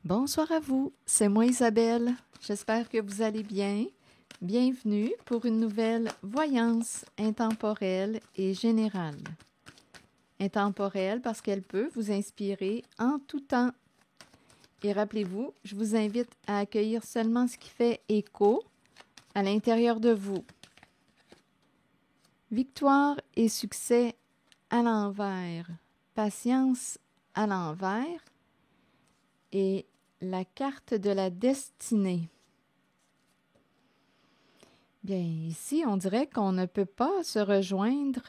Bonsoir à vous, c'est moi Isabelle. J'espère que vous allez bien. Bienvenue pour une nouvelle voyance intemporelle et générale. Intemporelle parce qu'elle peut vous inspirer en tout temps. Et rappelez-vous, je vous invite à accueillir seulement ce qui fait écho à l'intérieur de vous. Victoire et succès à l'envers, patience à l'envers et la carte de la destinée. Bien, ici, on dirait qu'on ne peut pas se rejoindre,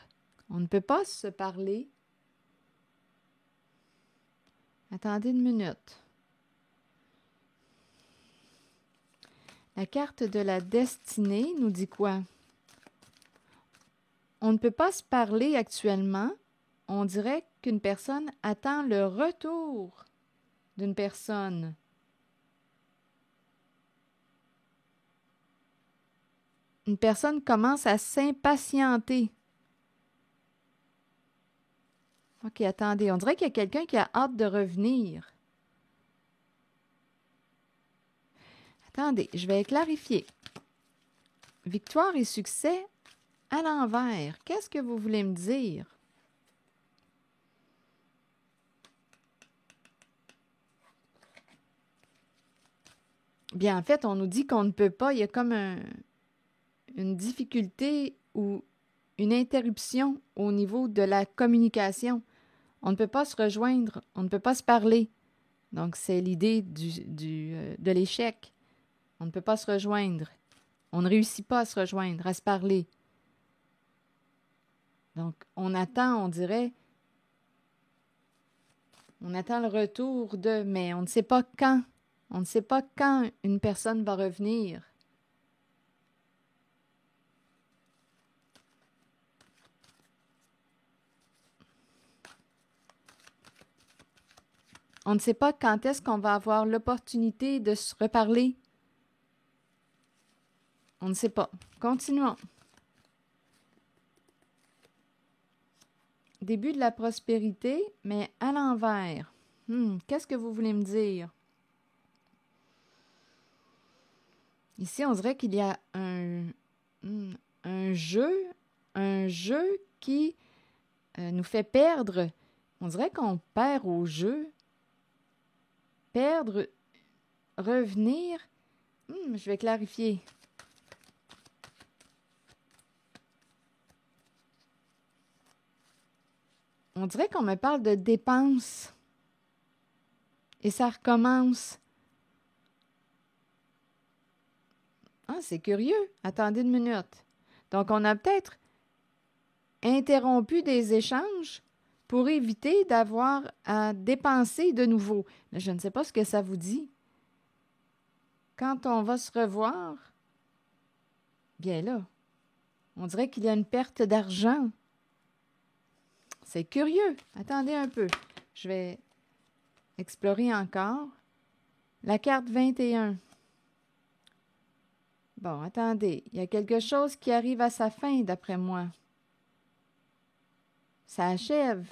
on ne peut pas se parler. Attendez une minute. La carte de la destinée nous dit quoi? On ne peut pas se parler actuellement. On dirait qu'une personne attend le retour d'une personne. Une personne commence à s'impatienter. OK, attendez, on dirait qu'il y a quelqu'un qui a hâte de revenir. Attendez, je vais clarifier. Victoire et succès à l'envers. Qu'est-ce que vous voulez me dire? Bien, en fait, on nous dit qu'on ne peut pas. Il y a comme une difficulté ou une interruption au niveau de la communication. On ne peut pas se rejoindre, on ne peut pas se parler. Donc, c'est l'idée de l'échec. On ne peut pas se rejoindre. On ne réussit pas à se rejoindre, à se parler. Donc, on attend, on dirait, on attend le retour de, mais on ne sait pas quand. On ne sait pas quand une personne va revenir. On ne sait pas quand est-ce qu'on va avoir l'opportunité de se reparler. On ne sait pas. Continuons. Début de la prospérité, mais à l'envers. Qu'est-ce que vous voulez me dire? Ici, on dirait qu'il y a un jeu qui nous fait perdre. On dirait qu'on perd au jeu. Perdre, revenir. Je vais clarifier. On dirait qu'on me parle de dépenses. Et ça recommence. Ah, c'est curieux. Attendez une minute. Donc, on a peut-être interrompu des échanges pour éviter d'avoir à dépenser de nouveau. Mais je ne sais pas ce que ça vous dit. Quand on va se revoir, bien là, on dirait qu'il y a une perte d'argent. C'est curieux. Attendez un peu. Je vais explorer encore. La carte 21. Bon, attendez. Il y a quelque chose qui arrive à sa fin, d'après moi. Ça achève.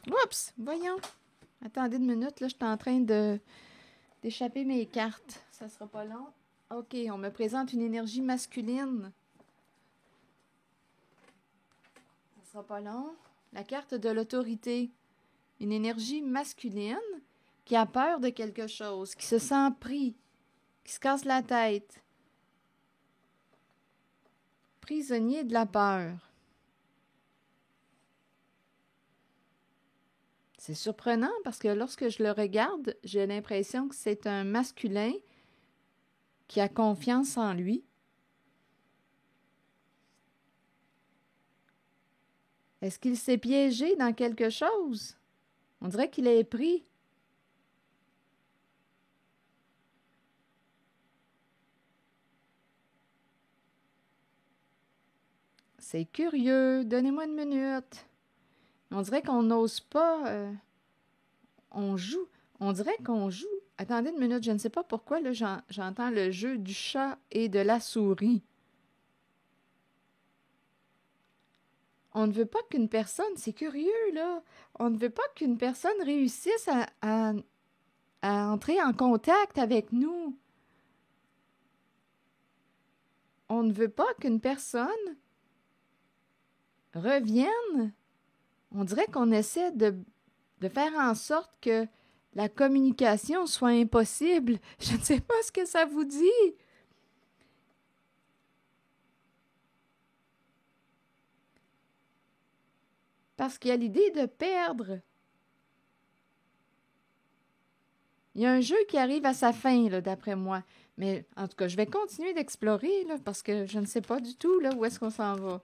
Oups! Voyons. Attendez une minute, là, je suis en train d'échapper mes cartes. Ça sera pas long. OK, on me présente une énergie masculine. Ça sera pas long. La carte de l'autorité. Une énergie masculine qui a peur de quelque chose, qui se sent pris, qui se casse la tête. Prisonnier de la peur. C'est surprenant parce que lorsque je le regarde, j'ai l'impression que c'est un masculin qui a confiance en lui. Est-ce qu'il s'est piégé dans quelque chose? On dirait qu'il est pris. C'est curieux. Donnez-moi une minute. On dirait qu'on n'ose pas. On joue. On dirait qu'on joue. Attendez une minute, je ne sais pas pourquoi, là, j'entends le jeu du chat et de la souris. On ne veut pas qu'une personne, c'est curieux, là, on ne veut pas qu'une personne réussisse à entrer en contact avec nous. On ne veut pas qu'une personne revienne. On dirait qu'on essaie de faire en sorte que la communication soit impossible. Je ne sais pas ce que ça vous dit. Parce qu'il y a l'idée de perdre. Il y a un jeu qui arrive à sa fin, là, d'après moi. Mais en tout cas, je vais continuer d'explorer, là, parce que je ne sais pas du tout là, où est-ce qu'on s'en va.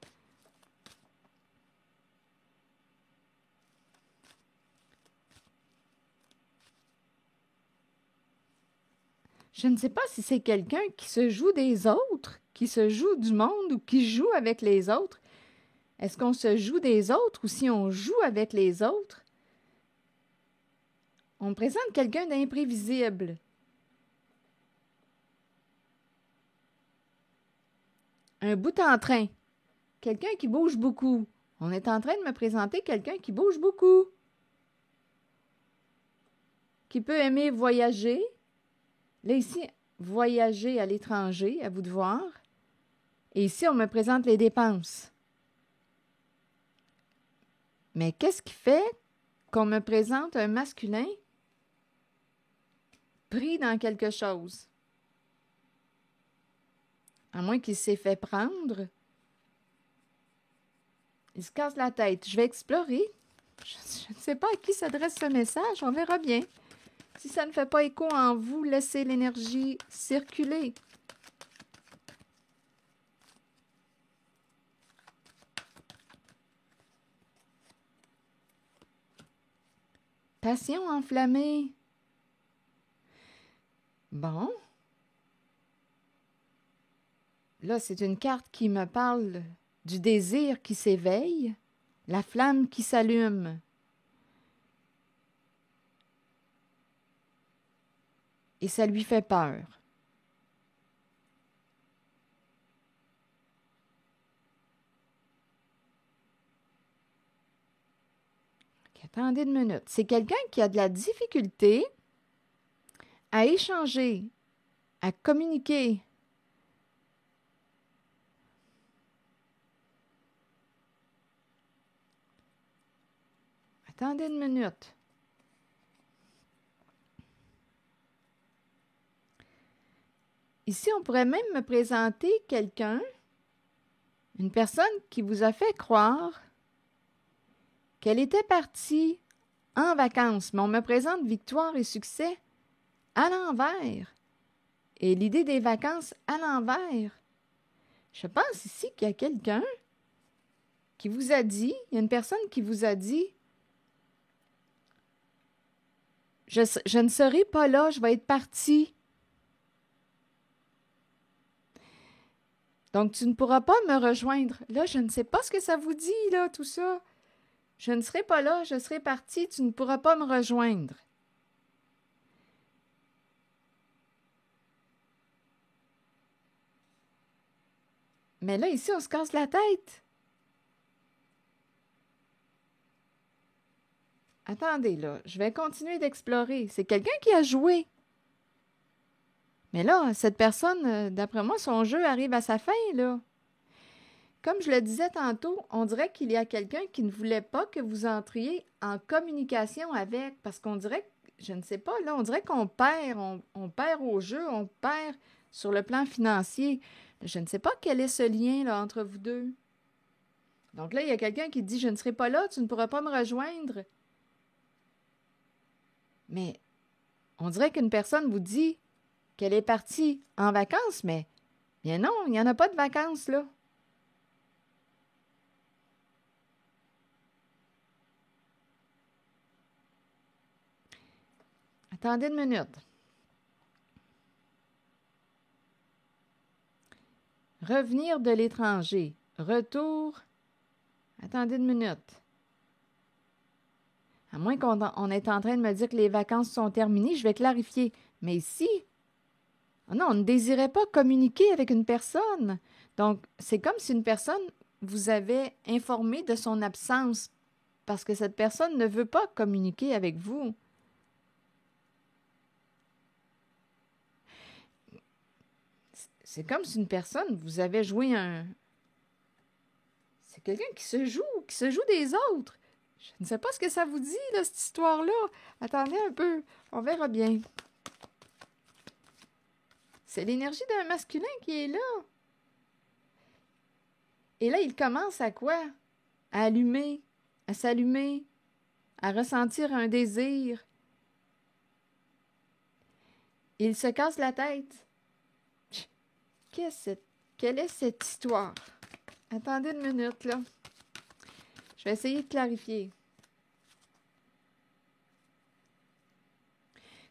Je ne sais pas si c'est quelqu'un qui se joue des autres, qui se joue du monde ou qui joue avec les autres. Est-ce qu'on se joue des autres ou si on joue avec les autres? On me présente quelqu'un d'imprévisible. Un bout en train. Quelqu'un qui bouge beaucoup. On est en train de me présenter quelqu'un qui bouge beaucoup. Qui peut aimer voyager. Là, ici, voyager à l'étranger, à vous de voir. Et ici, on me présente les dépenses. Mais qu'est-ce qui fait qu'on me présente un masculin pris dans quelque chose? À moins qu'il s'est fait prendre. Il se casse la tête. Je vais explorer. Je ne sais pas à qui s'adresse ce message. On verra bien. Si ça ne fait pas écho en vous, laissez l'énergie circuler. Passion enflammée. Bon. Là, c'est une carte qui me parle du désir qui s'éveille, la flamme qui s'allume. Et ça lui fait peur. Okay, attendez une minute. C'est quelqu'un qui a de la difficulté à échanger, à communiquer. Attendez une minute. Ici, on pourrait même me présenter quelqu'un, une personne qui vous a fait croire qu'elle était partie en vacances, mais on me présente victoire et succès à l'envers. Et l'idée des vacances à l'envers. Je pense ici qu'il y a quelqu'un qui vous a dit, il y a une personne qui vous a dit, je ne serai pas là, je vais être partie. Donc, tu ne pourras pas me rejoindre. Là, je ne sais pas ce que ça vous dit, là, tout ça. Je ne serai pas là, je serai partie, tu ne pourras pas me rejoindre. Mais là, ici, on se casse la tête. Attendez, là, je vais continuer d'explorer. C'est quelqu'un qui a joué. Mais là, cette personne, d'après moi, son jeu arrive à sa fin, là. Comme je le disais tantôt, on dirait qu'il y a quelqu'un qui ne voulait pas que vous entriez en communication avec, parce qu'on dirait, je ne sais pas, là, on dirait qu'on perd, on perd au jeu, on perd sur le plan financier. Je ne sais pas quel est ce lien, là, entre vous deux. Donc là, il y a quelqu'un qui dit, je ne serai pas là, tu ne pourras pas me rejoindre. Mais on dirait qu'une personne vous dit qu'elle est partie en vacances, mais bien non, il n'y en a pas de vacances, là. Attendez une minute. Revenir de l'étranger. Retour. Attendez une minute. À moins qu'on est en train de me dire que les vacances sont terminées, je vais clarifier. Mais ici, oh non, on ne désirait pas communiquer avec une personne. Donc, c'est comme si une personne vous avez informé de son absence parce que cette personne ne veut pas communiquer avec vous. C'est comme si une personne, vous avez joué un... C'est quelqu'un qui se joue des autres. Je ne sais pas ce que ça vous dit, là, cette histoire-là. Attendez un peu, on verra bien. C'est l'énergie d'un masculin qui est là. Et là, il commence à quoi? À allumer, à s'allumer, à ressentir un désir. Il se casse la tête. Quelle est cette histoire? Attendez une minute, là. Je vais essayer de clarifier.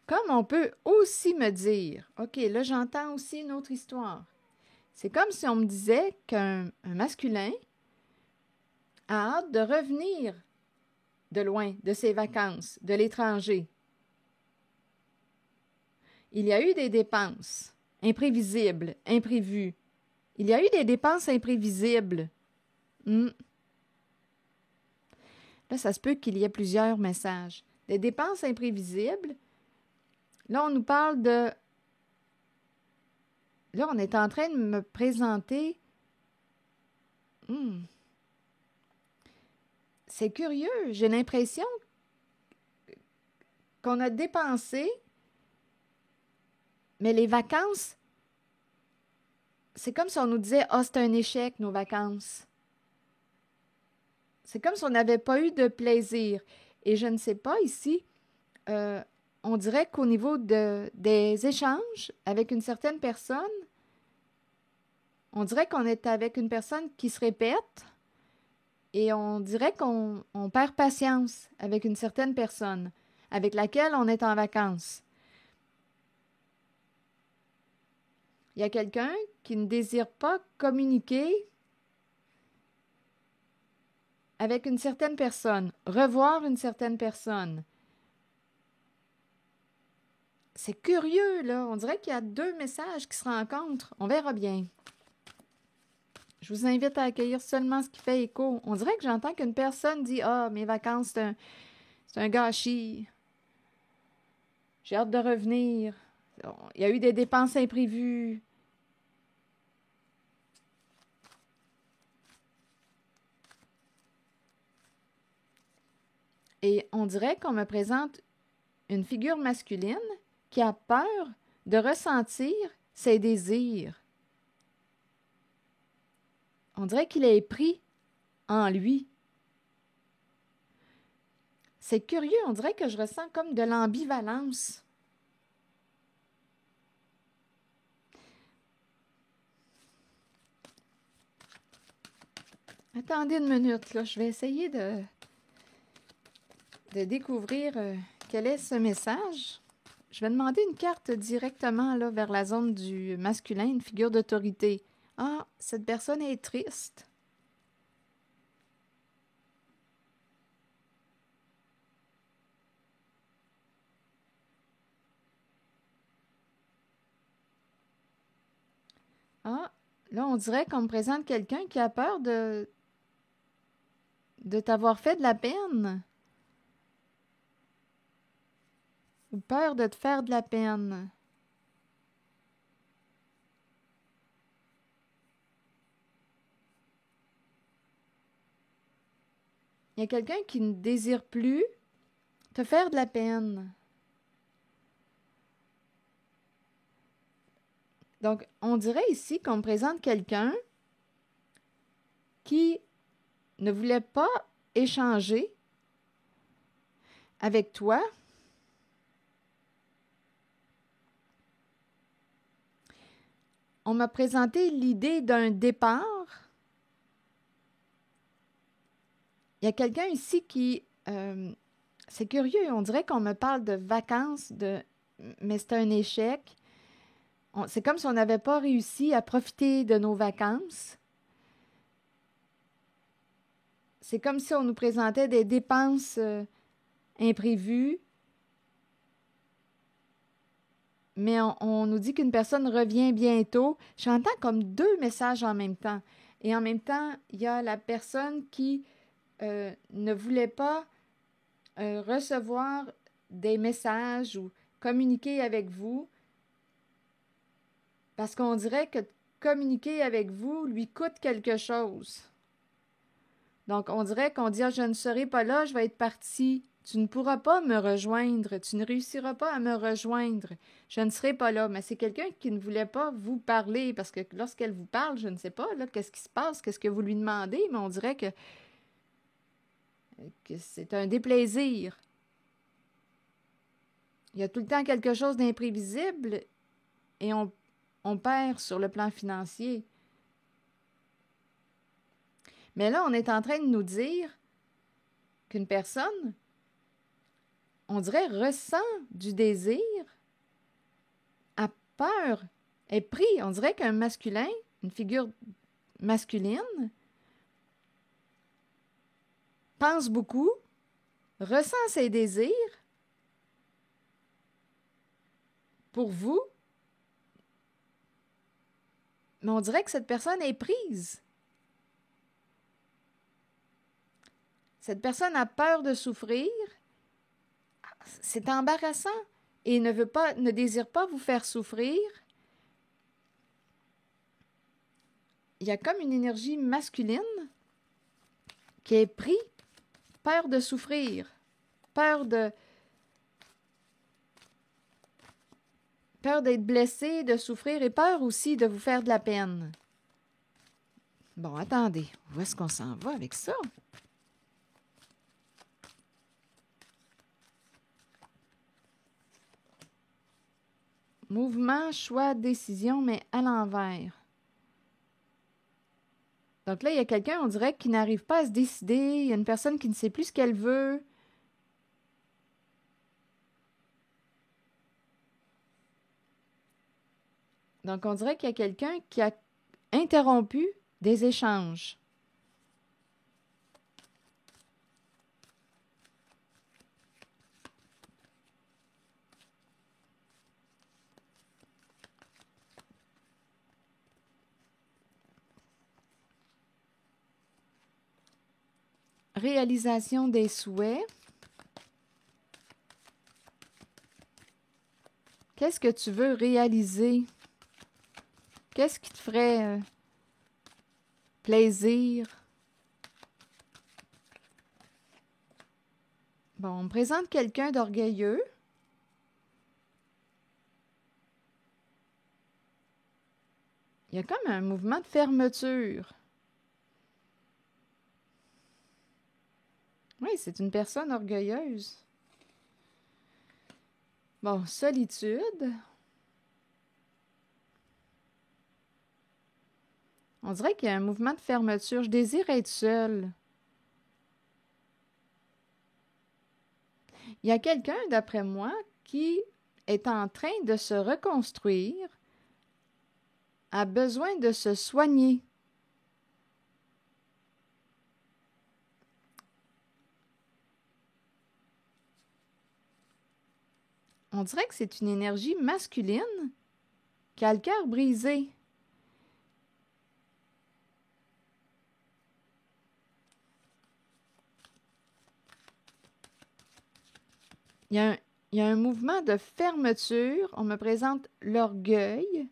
Comme on peut aussi me dire, OK, là, j'entends aussi une autre histoire. C'est comme si on me disait qu'un masculin a hâte de revenir de loin, de ses vacances, de l'étranger. Il y a eu des dépenses imprévisibles, imprévues. Il y a eu des dépenses imprévisibles. Là, ça se peut qu'il y ait plusieurs messages. Des dépenses imprévisibles. Là, on nous parle de... Là, on est en train de me présenter... C'est curieux. J'ai l'impression qu'on a dépensé, mais les vacances, c'est comme si on nous disait « Ah, c'est un échec, nos vacances. » C'est comme si on n'avait pas eu de plaisir. Et je ne sais pas, ici, on dirait qu'au niveau des échanges avec une certaine personne, on dirait qu'on est avec une personne qui se répète et on dirait qu'on perd patience avec une certaine personne avec laquelle on est en vacances. Il y a quelqu'un qui ne désire pas communiquer avec une certaine personne, revoir une certaine personne. C'est curieux, là. On dirait qu'il y a deux messages qui se rencontrent. On verra bien. Je vous invite à accueillir seulement ce qui fait écho. On dirait que j'entends qu'une personne dit « Ah, mes vacances, c'est un gâchis. J'ai hâte de revenir. Il y a eu des dépenses imprévues. » Et on dirait qu'on me présente une figure masculine qui a peur de ressentir ses désirs. On dirait qu'il est pris en lui. C'est curieux, on dirait que je ressens comme de l'ambivalence. Attendez une minute, là, je vais essayer de découvrir quel est ce message. Je vais demander une carte directement là, vers la zone du masculin, une figure d'autorité. Ah, cette personne est triste. Ah, là, on dirait qu'on me présente quelqu'un qui a peur de t'avoir fait de la peine. Ou peur de te faire de la peine. Il y a quelqu'un qui ne désire plus te faire de la peine. Donc, on dirait ici qu'on me présente quelqu'un qui ne voulait pas échanger avec toi. On m'a présenté l'idée d'un départ. Il y a quelqu'un ici qui... c'est curieux, on dirait qu'on me parle de vacances, mais c'est un échec. C'est comme si on n'avait pas réussi à profiter de nos vacances. C'est comme si on nous présentait des dépenses imprévues. Mais on nous dit qu'une personne revient bientôt. J'entends comme deux messages en même temps. et en même temps, il y a la personne qui ne voulait pas recevoir des messages ou communiquer avec vous parce qu'on dirait que communiquer avec vous lui coûte quelque chose. Donc, on dirait qu'on dit « Ah, je ne serai pas là, je vais être parti. Tu ne pourras pas me rejoindre. Tu ne réussiras pas à me rejoindre. Je ne serai pas là. » Mais c'est quelqu'un qui ne voulait pas vous parler parce que lorsqu'elle vous parle, je ne sais pas, là, qu'est-ce qui se passe, qu'est-ce que vous lui demandez, mais on dirait que c'est un déplaisir. Il y a tout le temps quelque chose d'imprévisible et on perd sur le plan financier. Mais là, on est en train de nous dire qu'une personne, on dirait, ressent du désir, a peur, est pris. On dirait qu'un masculin, une figure masculine, pense beaucoup, ressent ses désirs pour vous, mais on dirait que cette personne est prise. Cette personne a peur de souffrir. C'est embarrassant et ne désire pas vous faire souffrir. Il y a comme une énergie masculine qui est prise, peur de souffrir, peur d'être blessé, de souffrir et peur aussi de vous faire de la peine. Bon, attendez, où est-ce qu'on s'en va avec ça? Mouvement, choix, décision, mais à l'envers. Donc là, il y a quelqu'un, on dirait, qui n'arrive pas à se décider. Il y a une personne qui ne sait plus ce qu'elle veut. Donc, on dirait qu'il y a quelqu'un qui a interrompu des échanges. Réalisation des souhaits. Qu'est-ce que tu veux réaliser? Qu'est-ce qui te ferait plaisir? Bon, on me présente quelqu'un d'orgueilleux. Il y a comme un mouvement de fermeture. Oui, c'est une personne orgueilleuse. Bon, solitude. On dirait qu'il y a un mouvement de fermeture. Je désire être seule. Il y a quelqu'un, d'après moi, qui est en train de se reconstruire, a besoin de se soigner. On dirait que c'est une énergie masculine qui a le cœur brisé. Il y a un mouvement de fermeture. On me présente l'orgueil.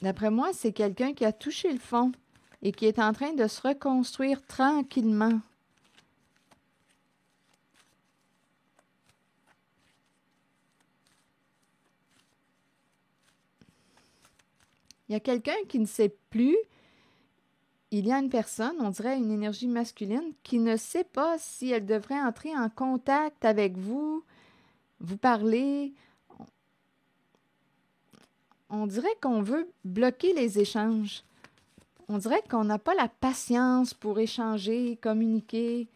D'après moi, c'est quelqu'un qui a touché le fond et qui est en train de se reconstruire tranquillement. Il y a quelqu'un qui ne sait plus. Il y a une personne, on dirait une énergie masculine, qui ne sait pas si elle devrait entrer en contact avec vous, vous parler. On dirait qu'on veut bloquer les échanges. On dirait qu'on n'a pas la patience pour échanger, communiquer.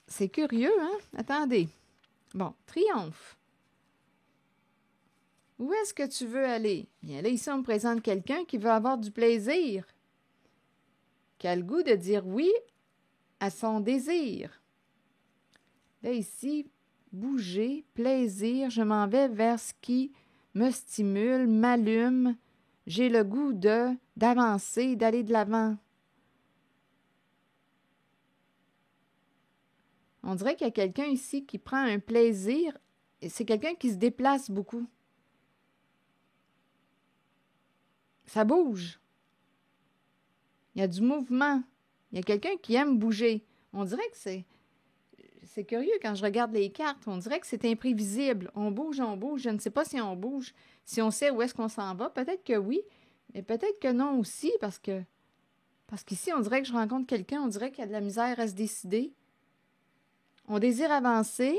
C'est curieux, hein? Attendez. Bon, triomphe. Où est-ce que tu veux aller? Bien là, ici, on me présente quelqu'un qui veut avoir du plaisir, qui a le goût de dire oui à son désir. Là, ici, bouger, plaisir, je m'en vais vers ce qui me stimule, m'allume. J'ai le goût d'avancer, d'aller de l'avant. On dirait qu'il y a quelqu'un ici qui prend un plaisir. Et c'est quelqu'un qui se déplace beaucoup. Ça bouge. Il y a du mouvement. Il y a quelqu'un qui aime bouger. On dirait que c'est curieux quand je regarde les cartes. On dirait que c'est imprévisible. On bouge, on bouge. Je ne sais pas si on bouge, si on sait où est-ce qu'on s'en va. Peut-être que oui, mais peut-être que non aussi, parce qu'ici, on dirait que je rencontre quelqu'un, on dirait qu'il y a de la misère à se décider. On désire avancer.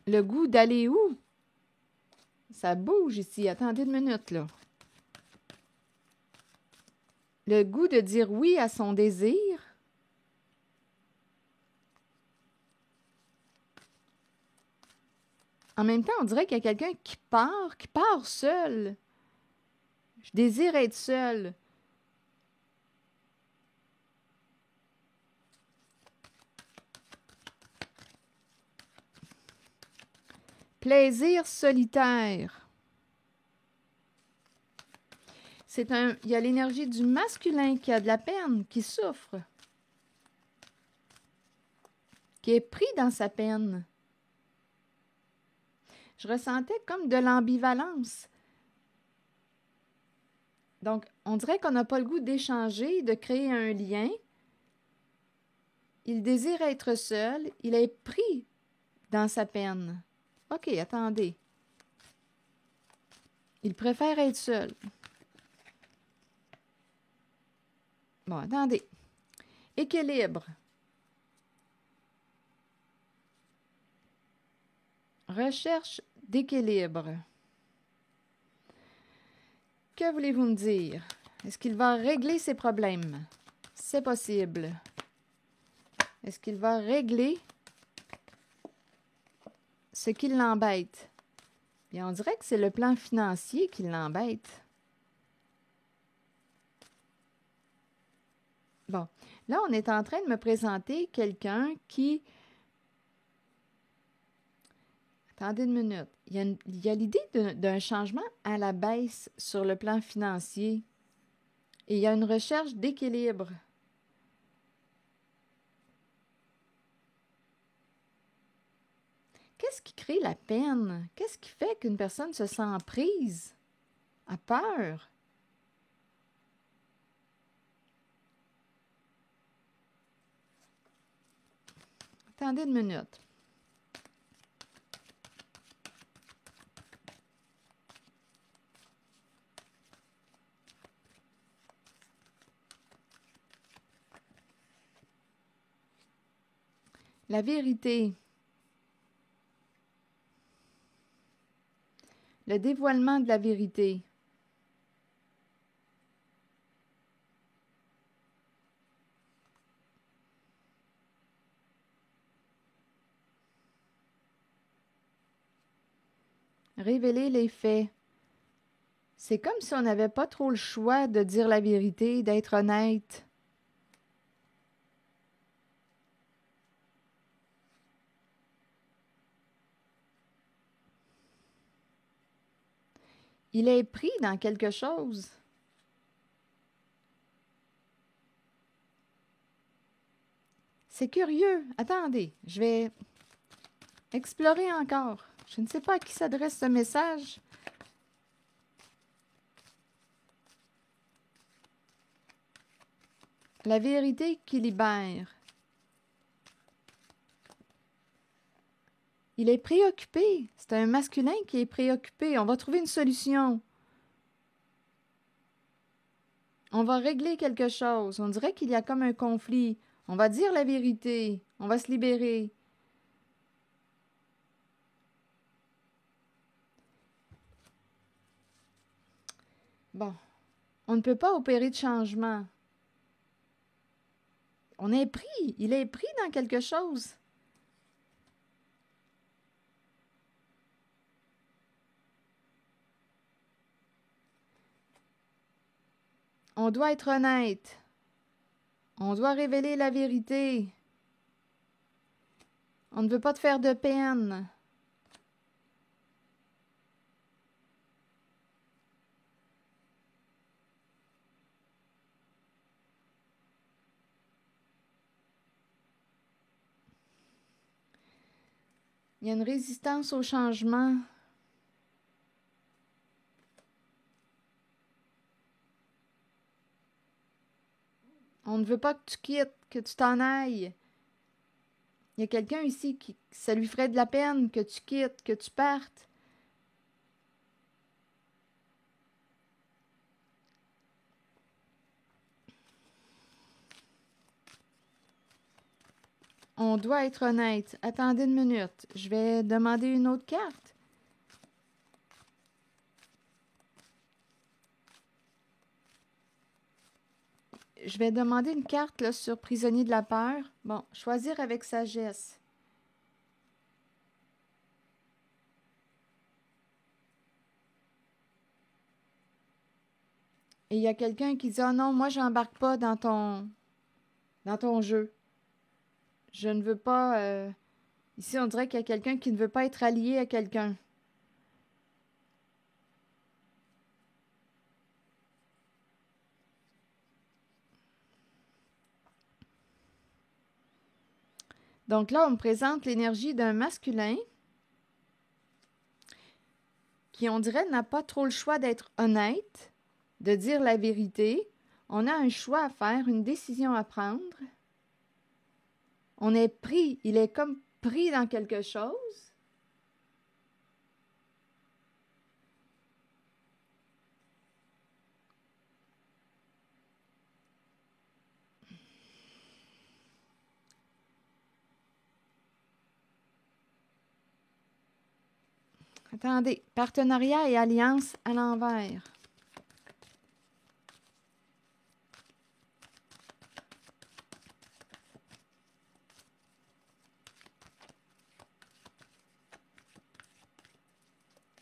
Le goût d'aller où? Ça bouge ici. Attendez une minute, là. Le goût de dire oui à son désir. En même temps, on dirait qu'il y a quelqu'un qui part seul. Je désire être seul. Plaisir solitaire. Il y a l'énergie du masculin qui a de la peine, qui souffre, qui est pris dans sa peine. Je ressentais comme de l'ambivalence. Donc, on dirait qu'on n'a pas le goût d'échanger, de créer un lien. Il désire être seul, il est pris dans sa peine. OK, attendez. Il préfère être seul. Bon, attendez. Équilibre. Recherche d'équilibre. Que voulez-vous me dire? Est-ce qu'il va régler ses problèmes? C'est possible. Est-ce qu'il va régler ce qui l'embête? Bien, on dirait que c'est le plan financier qui l'embête. Bon, là, on est en train de me présenter quelqu'un qui... Attendez une minute. Il y a l'idée d'un changement à la baisse sur le plan financier. Et il y a une recherche d'équilibre. Qu'est-ce qui crée la peine? Qu'est-ce qui fait qu'une personne se sent prise, a peur? Attendez une minute. La vérité. Le dévoilement de la vérité. Révéler les faits. C'est comme si on n'avait pas trop le choix de dire la vérité, d'être honnête. Il est pris dans quelque chose. C'est curieux. Attendez, je vais explorer encore. Je ne sais pas à qui s'adresse ce message. La vérité qui libère. Il est préoccupé. C'est un masculin qui est préoccupé. On va trouver une solution. On va régler quelque chose. On dirait qu'il y a comme un conflit. On va dire la vérité. On va se libérer. Bon. On ne peut pas opérer de changement. On est pris. Il est pris dans quelque chose. On doit être honnête. On doit révéler la vérité. On ne veut pas te faire de peine. Il y a une résistance au changement. On ne veut pas que tu quittes, que tu t'en ailles. Il y a quelqu'un ici qui ça lui ferait de la peine que tu quittes, que tu partes. On doit être honnête. Attendez une minute. Je vais demander une autre carte. Je vais demander une carte là, sur prisonnier de la peur. Bon, choisir avec sagesse. Et il y a quelqu'un qui dit: « Oh non, moi, j'embarque pas dans ton jeu. Je ne veux pas... Ici, on dirait qu'il y a quelqu'un qui ne veut pas être allié à quelqu'un. Donc là, on me présente l'énergie d'un masculin qui, on dirait, n'a pas trop le choix d'être honnête, de dire la vérité. On a un choix à faire, une décision à prendre. On est pris, il est comme pris dans quelque chose. Attendez, partenariat et alliance à l'envers.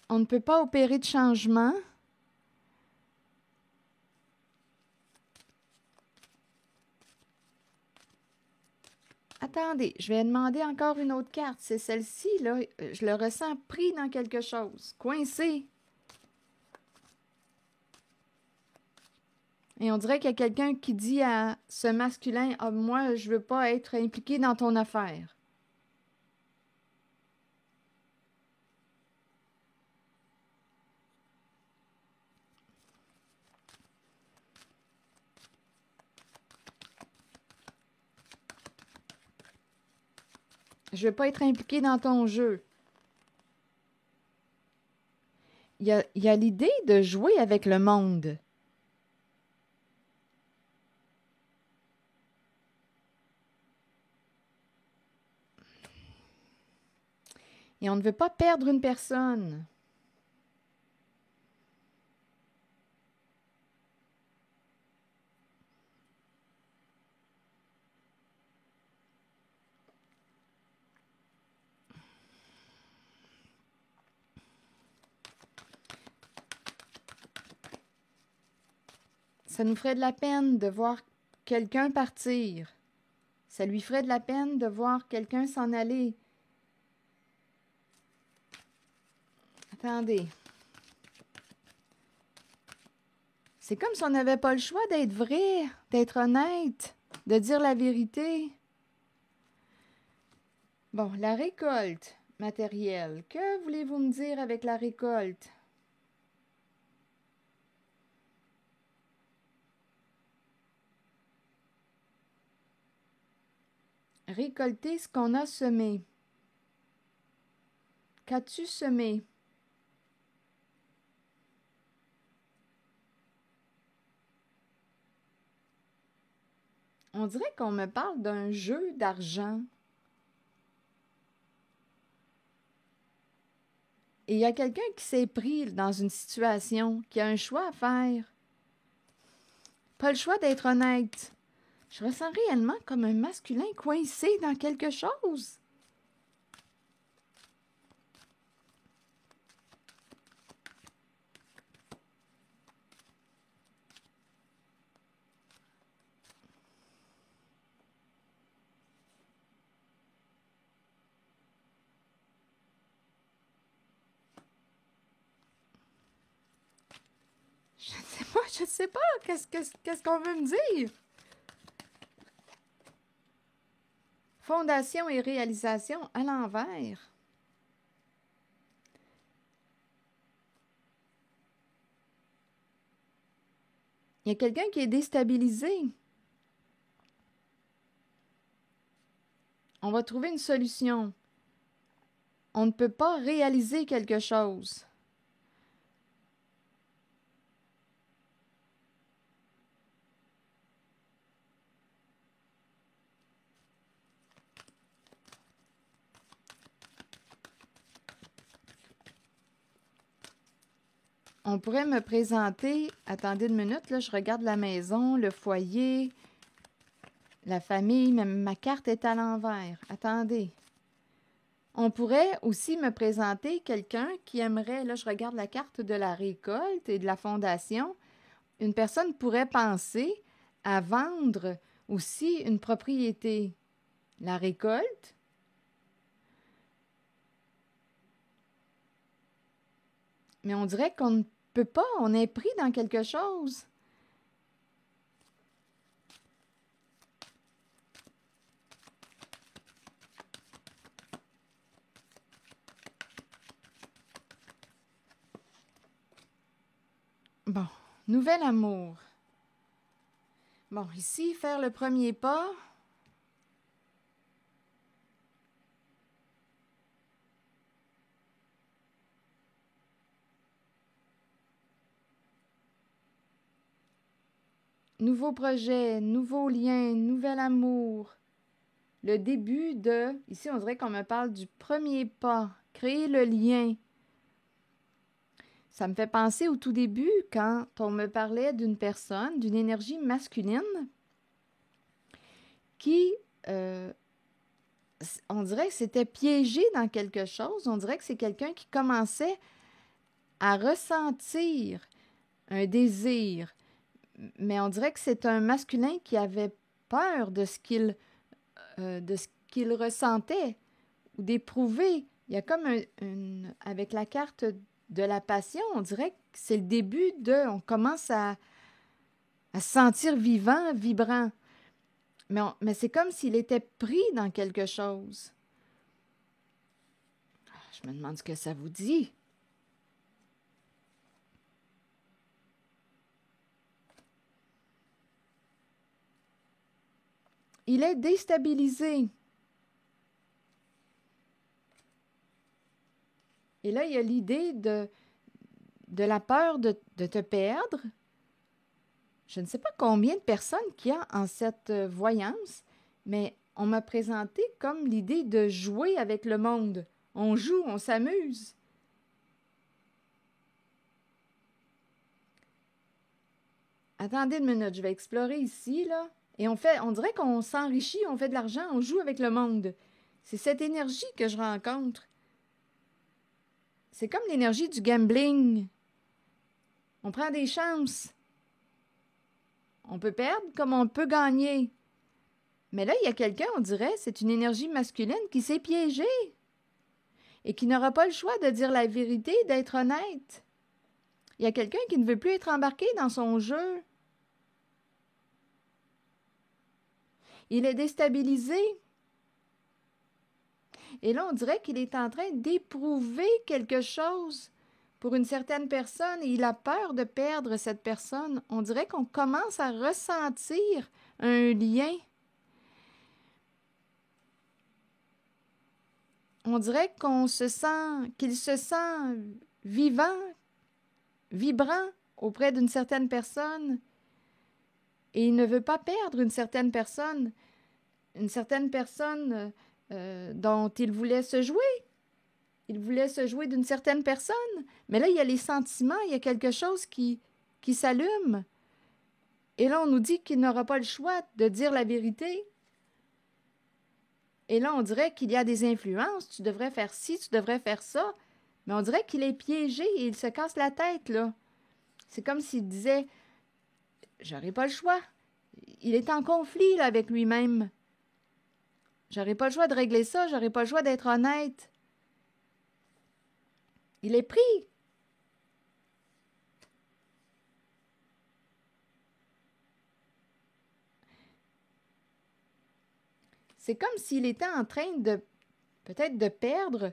On ne peut pas opérer de changement. Attendez, je vais demander encore une autre carte. C'est celle-ci, là. Je le ressens pris dans quelque chose, coincé. Et on dirait qu'il y a quelqu'un qui dit à ce masculin: « Ah, moi, je veux pas être impliqué dans ton affaire. » Je veux pas être impliqué dans ton jeu. Il y a l'idée de jouer avec le monde. Et on ne veut pas perdre une personne. Ça nous ferait de la peine de voir quelqu'un partir. Ça lui ferait de la peine de voir quelqu'un s'en aller. Attendez. C'est comme si on n'avait pas le choix d'être vrai, d'être honnête, de dire la vérité. Bon, la récolte matérielle. Que voulez-vous me dire avec la récolte? Récolter ce qu'on a semé. Qu'as-tu semé? On dirait qu'on me parle d'un jeu d'argent. Et il y a quelqu'un qui s'est pris dans une situation, qui a un choix à faire. Pas le choix d'être honnête. Je ressens réellement comme un masculin coincé dans quelque chose. Je ne sais pas. Qu'est-ce qu'on veut me dire? Fondation et réalisation à l'envers. Il y a quelqu'un qui est déstabilisé. On va trouver une solution. On ne peut pas réaliser quelque chose. On pourrait me présenter, attendez une minute, là, je regarde la maison, le foyer, la famille, même ma carte est à l'envers. Attendez. On pourrait aussi me présenter quelqu'un qui aimerait, là, je regarde la carte de la récolte et de la fondation. Une personne pourrait penser à vendre aussi une propriété. La récolte. Mais on dirait qu'on ne peut pas, on est pris dans quelque chose. Bon, nouvel amour. Bon, ici, faire le premier pas. Nouveau projet, nouveau lien, nouvel amour. Le début de... Ici, on dirait qu'on me parle du premier pas. Créer le lien. Ça me fait penser au tout début, quand on me parlait d'une personne, d'une énergie masculine, qui, on dirait que c'était piégé dans quelque chose. On dirait que c'est quelqu'un qui commençait à ressentir un désir. Mais on dirait que c'est un masculin qui avait peur de ce qu'il ressentait ou d'éprouver. Il y a comme avec la carte de la passion, on dirait que c'est le début on commence à se sentir vivant, vibrant. Mais c'est comme s'il était pris dans quelque chose. Je me demande ce que ça vous dit. Il est déstabilisé. Et là, il y a l'idée de la peur de te perdre. Je ne sais pas combien de personnes qu'il y a en cette voyance, mais on m'a présenté comme l'idée de jouer avec le monde. On joue, on s'amuse. Attendez une minute, je vais explorer ici, là. Et on dirait qu'on s'enrichit, on fait de l'argent, on joue avec le monde. C'est cette énergie que je rencontre. C'est comme l'énergie du gambling. On prend des chances. On peut perdre comme on peut gagner. Mais là, il y a quelqu'un, on dirait, c'est une énergie masculine qui s'est piégée et qui n'aura pas le choix de dire la vérité, d'être honnête. Il y a quelqu'un qui ne veut plus être embarqué dans son jeu. Il est déstabilisé. Et là, on dirait qu'il est en train d'éprouver quelque chose pour une certaine personne et il a peur de perdre cette personne. On dirait qu'on commence à ressentir un lien. On dirait qu'il se sent vivant, vibrant auprès d'une certaine personne et il ne veut pas perdre une certaine personne dont il voulait se jouer. Il voulait se jouer d'une certaine personne. Mais là, il y a les sentiments, il y a quelque chose qui s'allume. Et là, on nous dit qu'il n'aura pas le choix de dire la vérité. Et là, on dirait qu'il y a des influences. Tu devrais faire ci, tu devrais faire ça. Mais on dirait qu'il est piégé et il se casse la tête, là. C'est comme s'il disait « J'aurai pas le choix. » Il est en conflit là, avec lui-même. J'aurai pas le choix de régler ça, j'aurai pas le choix d'être honnête. Il est pris. c'est comme s'il était en train de peut-être de perdre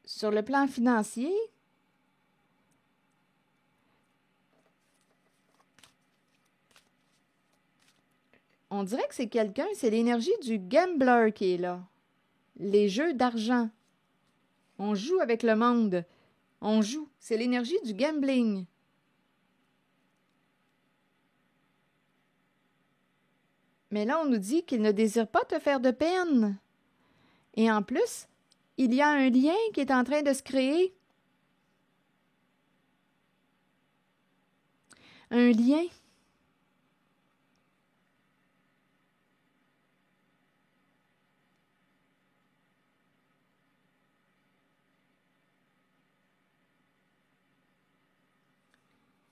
sur le plan financier. On dirait que c'est quelqu'un, c'est l'énergie du gambler qui est là. Les jeux d'argent. On joue avec le monde. On joue. C'est l'énergie du gambling. Mais là, on nous dit qu'il ne désire pas te faire de peine. Et en plus, il y a un lien qui est en train de se créer. Un lien.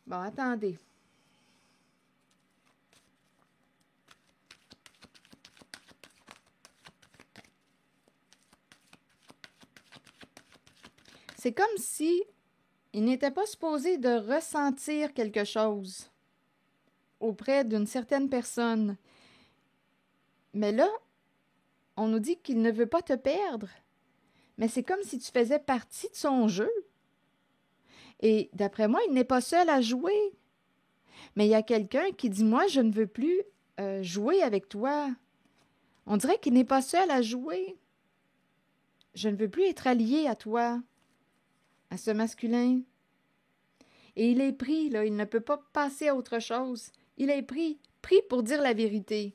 Bon, attendez. C'est comme si il n'était pas supposé de ressentir quelque chose auprès d'une certaine personne. Mais là, on nous dit qu'il ne veut pas te perdre. Mais c'est comme si tu faisais partie de son jeu. Et d'après moi, il n'est pas seul à jouer. Mais il y a quelqu'un qui dit, moi, je ne veux plus jouer avec toi. On dirait qu'il n'est pas seul à jouer. Je ne veux plus être allié à toi, à ce masculin. Et il est pris, là, il ne peut pas passer à autre chose. Il est pris pour dire la vérité.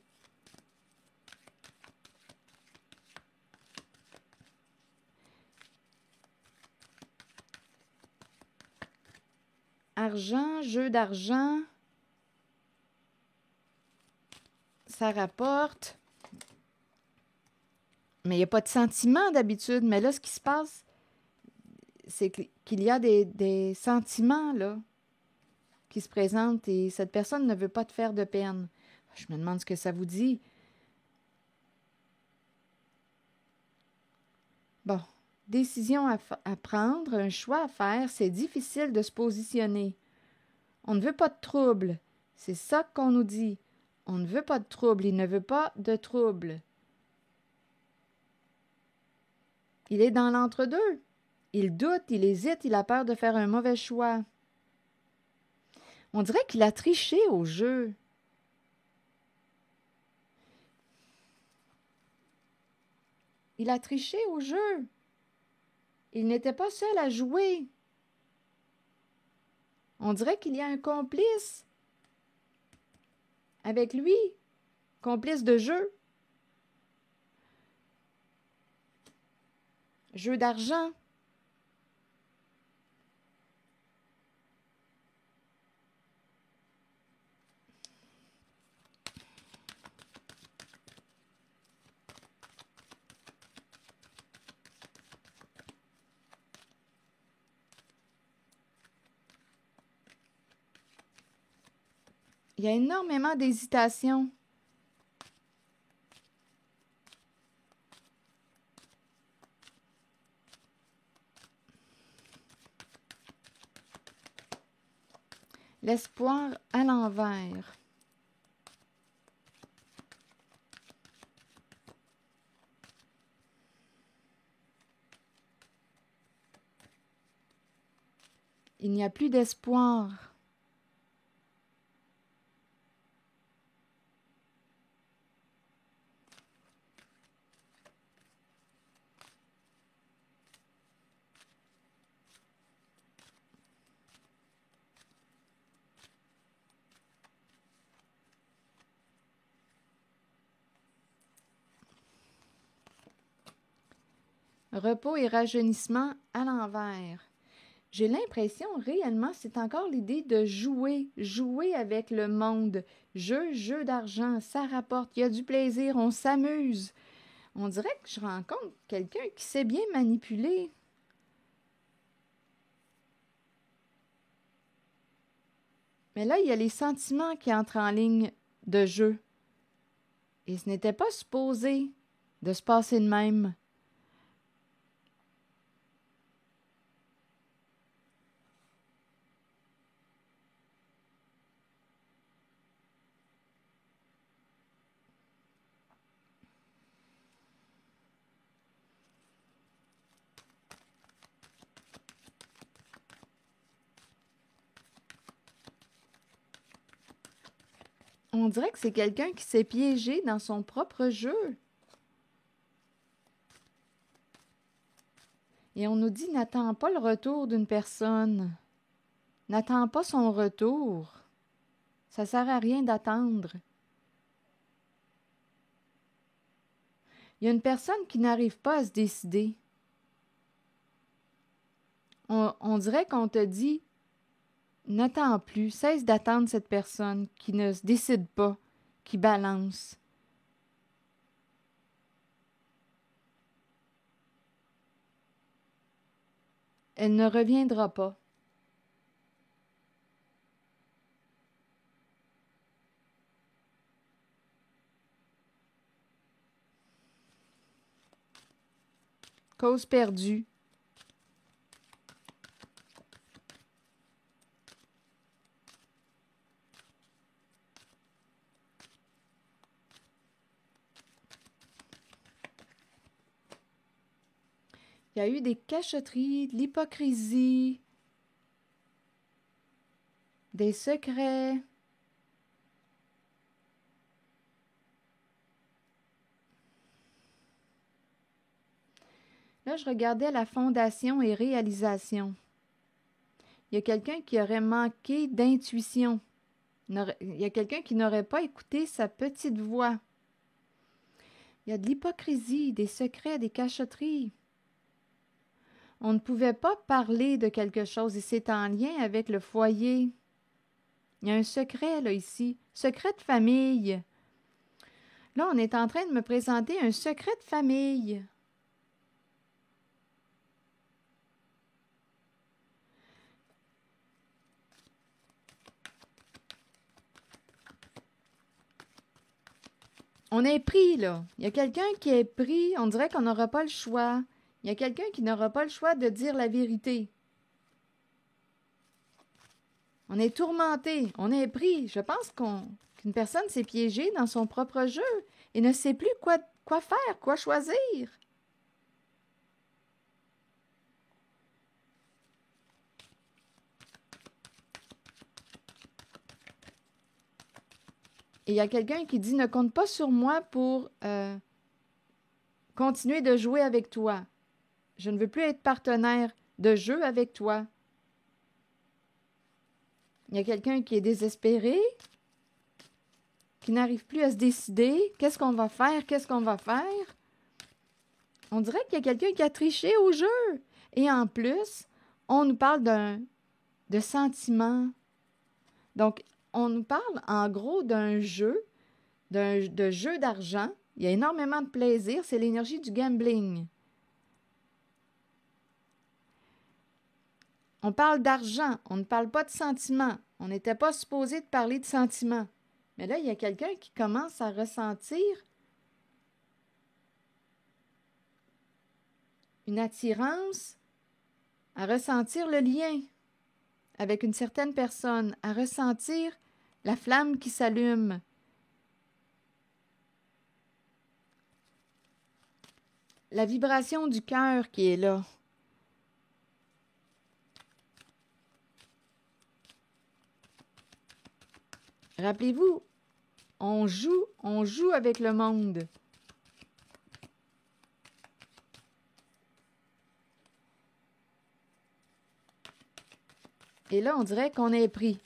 Argent, jeu d'argent, ça rapporte. Mais il n'y a pas de sentiment d'habitude. Mais là, ce qui se passe, c'est qu'il y a des sentiments, là, qui se présentent et cette personne ne veut pas te faire de peine. Je me demande ce que ça vous dit. Bon, décision à prendre, un choix à faire, c'est difficile de se positionner. On ne veut pas de trouble. C'est ça qu'on nous dit. On ne veut pas de trouble. Il ne veut pas de trouble. Il est dans l'entre-deux. Il doute, il hésite, il a peur de faire un mauvais choix. On dirait qu'il a triché au jeu. Il a triché au jeu. Il n'était pas seul à jouer. On dirait qu'il y a un complice avec lui, complice de jeu. Jeu d'argent. Il y a énormément d'hésitation. L'espoir à l'envers. Il n'y a plus d'espoir. Repos et rajeunissement à l'envers. J'ai l'impression réellement, c'est encore l'idée de jouer, jouer avec le monde. Jeu d'argent, ça rapporte, il y a du plaisir, on s'amuse. On dirait que je rencontre quelqu'un qui sait bien manipuler. Mais là, il y a les sentiments qui entrent en ligne de jeu. Et ce n'était pas supposé de se passer de même. On dirait que c'est quelqu'un qui s'est piégé dans son propre jeu. Et on nous dit, n'attends pas le retour d'une personne. N'attends pas son retour. Ça ne sert à rien d'attendre. Il y a une personne qui n'arrive pas à se décider. On dirait qu'on te dit, n'attends plus, cesse d'attendre cette personne qui ne se décide pas, qui balance. Elle ne reviendra pas. Cause perdue. Il y a eu des cachotteries, de l'hypocrisie, des secrets. Là, je regardais la fondation et réalisation. Il y a quelqu'un qui aurait manqué d'intuition. Il y a quelqu'un qui n'aurait pas écouté sa petite voix. Il y a de l'hypocrisie, des secrets, des cachotteries. On ne pouvait pas parler de quelque chose et c'est en lien avec le foyer. Il y a un secret, là, ici. Secret de famille. Là, on est en train de me présenter un secret de famille. On est pris, là. Il y a quelqu'un qui est pris. On dirait qu'on n'aura pas le choix. Il y a quelqu'un qui n'aura pas le choix de dire la vérité. On est tourmenté. On est pris. Je pense qu'une personne s'est piégée dans son propre jeu et ne sait plus quoi faire, quoi choisir. Et il y a quelqu'un qui dit « Ne compte pas sur moi pour continuer de jouer avec toi. Je ne veux plus être partenaire de jeu avec toi. » Il y a quelqu'un qui est désespéré, qui n'arrive plus à se décider. Qu'est-ce qu'on va faire? Qu'est-ce qu'on va faire? On dirait qu'il y a quelqu'un qui a triché au jeu. Et en plus, on nous parle de sentiments. Donc, on nous parle en gros d'un jeu, de jeu d'argent. Il y a énormément de plaisir. C'est l'énergie du gambling. On parle d'argent. On ne parle pas de sentiments. On n'était pas supposé de parler de sentiments. Mais là, il y a quelqu'un qui commence à ressentir une attirance, à ressentir le lien avec une certaine personne, à ressentir la flamme qui s'allume. La vibration du cœur qui est là. Rappelez-vous, on joue avec le monde. Et là, on dirait qu'on est pris.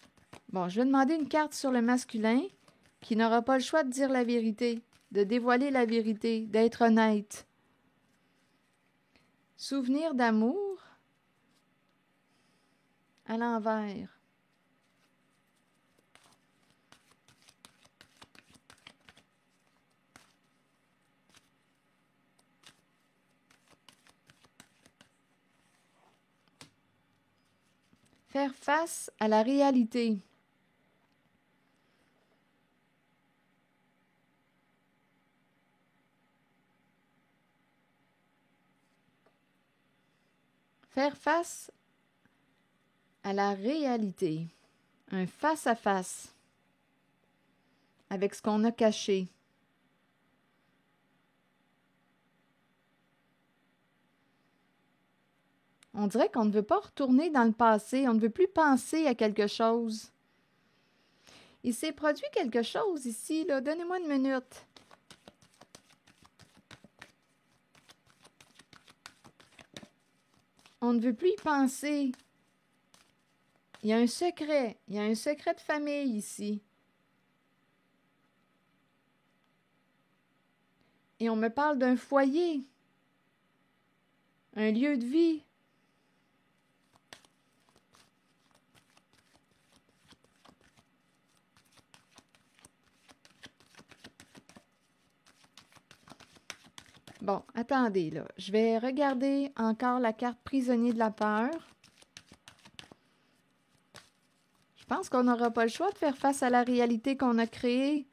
Bon, je vais demander une carte sur le masculin qui n'aura pas le choix de dire la vérité, de dévoiler la vérité, d'être honnête. Souvenir d'amour à l'envers. Faire face à la réalité. Faire face à la réalité. Un face-à-face avec ce qu'on a caché. On dirait qu'on ne veut pas retourner dans le passé, on ne veut plus penser à quelque chose. Il s'est produit quelque chose ici, là. Donnez-moi une minute. On ne veut plus y penser. Il y a un secret. Il y a un secret de famille ici. Et on me parle d'un foyer. Un lieu de vie. Bon, attendez, là. Je vais regarder encore la carte prisonnier de la peur. Je pense qu'on n'aura pas le choix de faire face à la réalité qu'on a créée.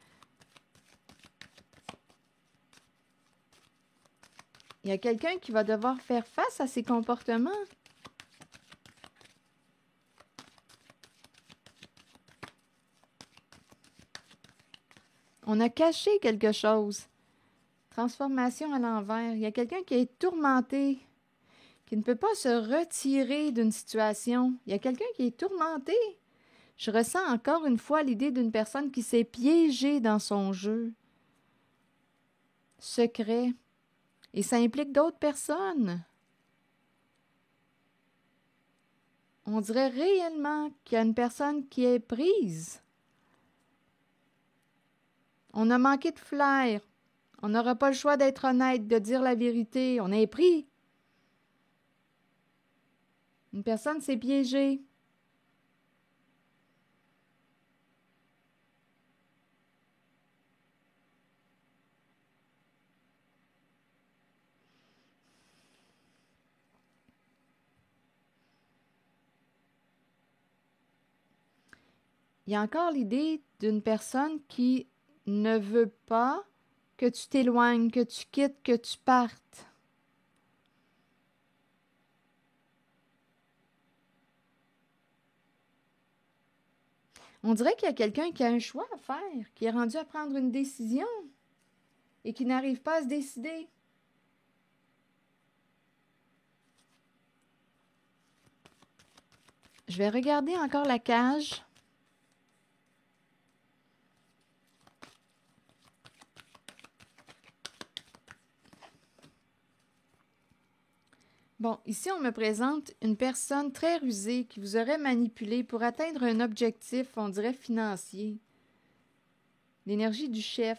Il y a quelqu'un qui va devoir faire face à ses comportements. On a caché quelque chose. Transformation à l'envers. Il y a quelqu'un qui est tourmenté, qui ne peut pas se retirer d'une situation. Il y a quelqu'un qui est tourmenté. Je ressens encore une fois l'idée d'une personne qui s'est piégée dans son jeu. Secret. Et ça implique d'autres personnes. On dirait réellement qu'il y a une personne qui est prise. On a manqué de flair. On n'aura pas le choix d'être honnête, de dire la vérité. On est pris. Une personne s'est piégée. Il y a encore l'idée d'une personne qui ne veut pas que tu t'éloignes, que tu quittes, que tu partes. On dirait qu'il y a quelqu'un qui a un choix à faire, qui est rendu à prendre une décision et qui n'arrive pas à se décider. Je vais regarder encore la cage. Bon, ici, on me présente une personne très rusée qui vous aurait manipulé pour atteindre un objectif, on dirait financier. L'énergie du chef.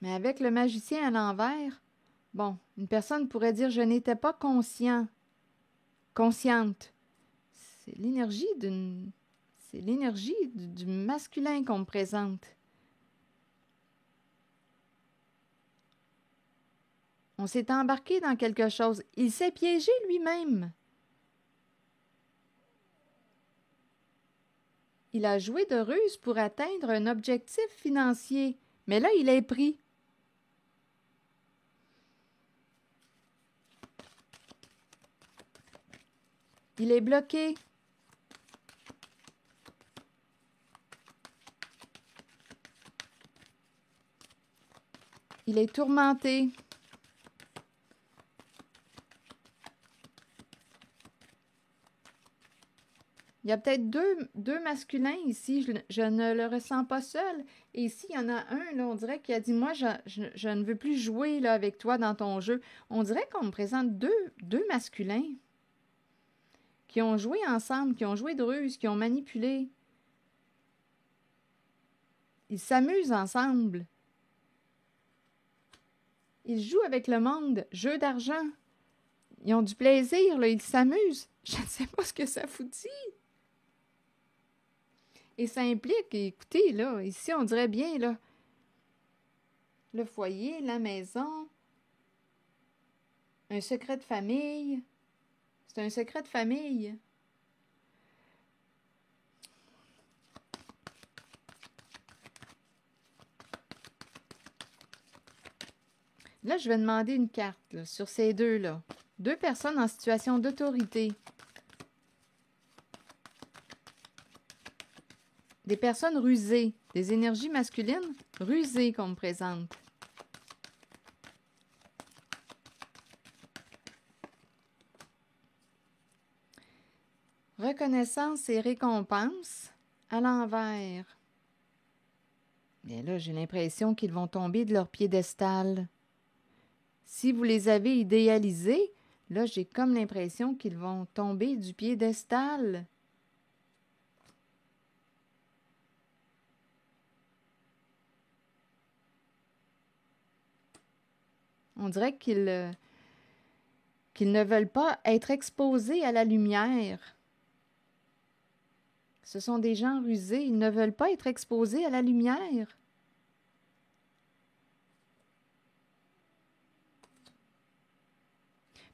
Mais avec le magicien à l'envers, bon, une personne pourrait dire « je n'étais pas consciente ». C'est l'énergie du masculin qu'on me présente. On s'est embarqué dans quelque chose. Il s'est piégé lui-même. Il a joué de ruse pour atteindre un objectif financier. Mais là, il est pris. Il est bloqué. Il est tourmenté. Il y a peut-être deux masculins ici, je ne le ressens pas seul. Et ici, il y en a un, là, on dirait qu'il a dit « Moi, je ne veux plus jouer là, avec toi dans ton jeu. » On dirait qu'on me présente deux masculins qui ont joué ensemble, qui ont joué de ruse, qui ont manipulé. Ils s'amusent ensemble. Ils jouent avec le monde, jeu d'argent. Ils ont du plaisir, là, ils s'amusent. Je ne sais pas ce que ça vous dit. Et ça implique, écoutez, là, ici, on dirait bien, là, le foyer, la maison, un secret de famille. C'est un secret de famille. Là, je vais demander une carte là, sur ces deux-là. Deux personnes en situation d'autorité. Des personnes rusées, des énergies masculines rusées qu'on me présente. Reconnaissance et récompense à l'envers. Bien là, j'ai l'impression qu'ils vont tomber de leur piédestal. Si vous les avez idéalisés, là, j'ai comme l'impression qu'ils vont tomber du piédestal. On dirait qu'ils ne veulent pas être exposés à la lumière. Ce sont des gens rusés, ils ne veulent pas être exposés à la lumière.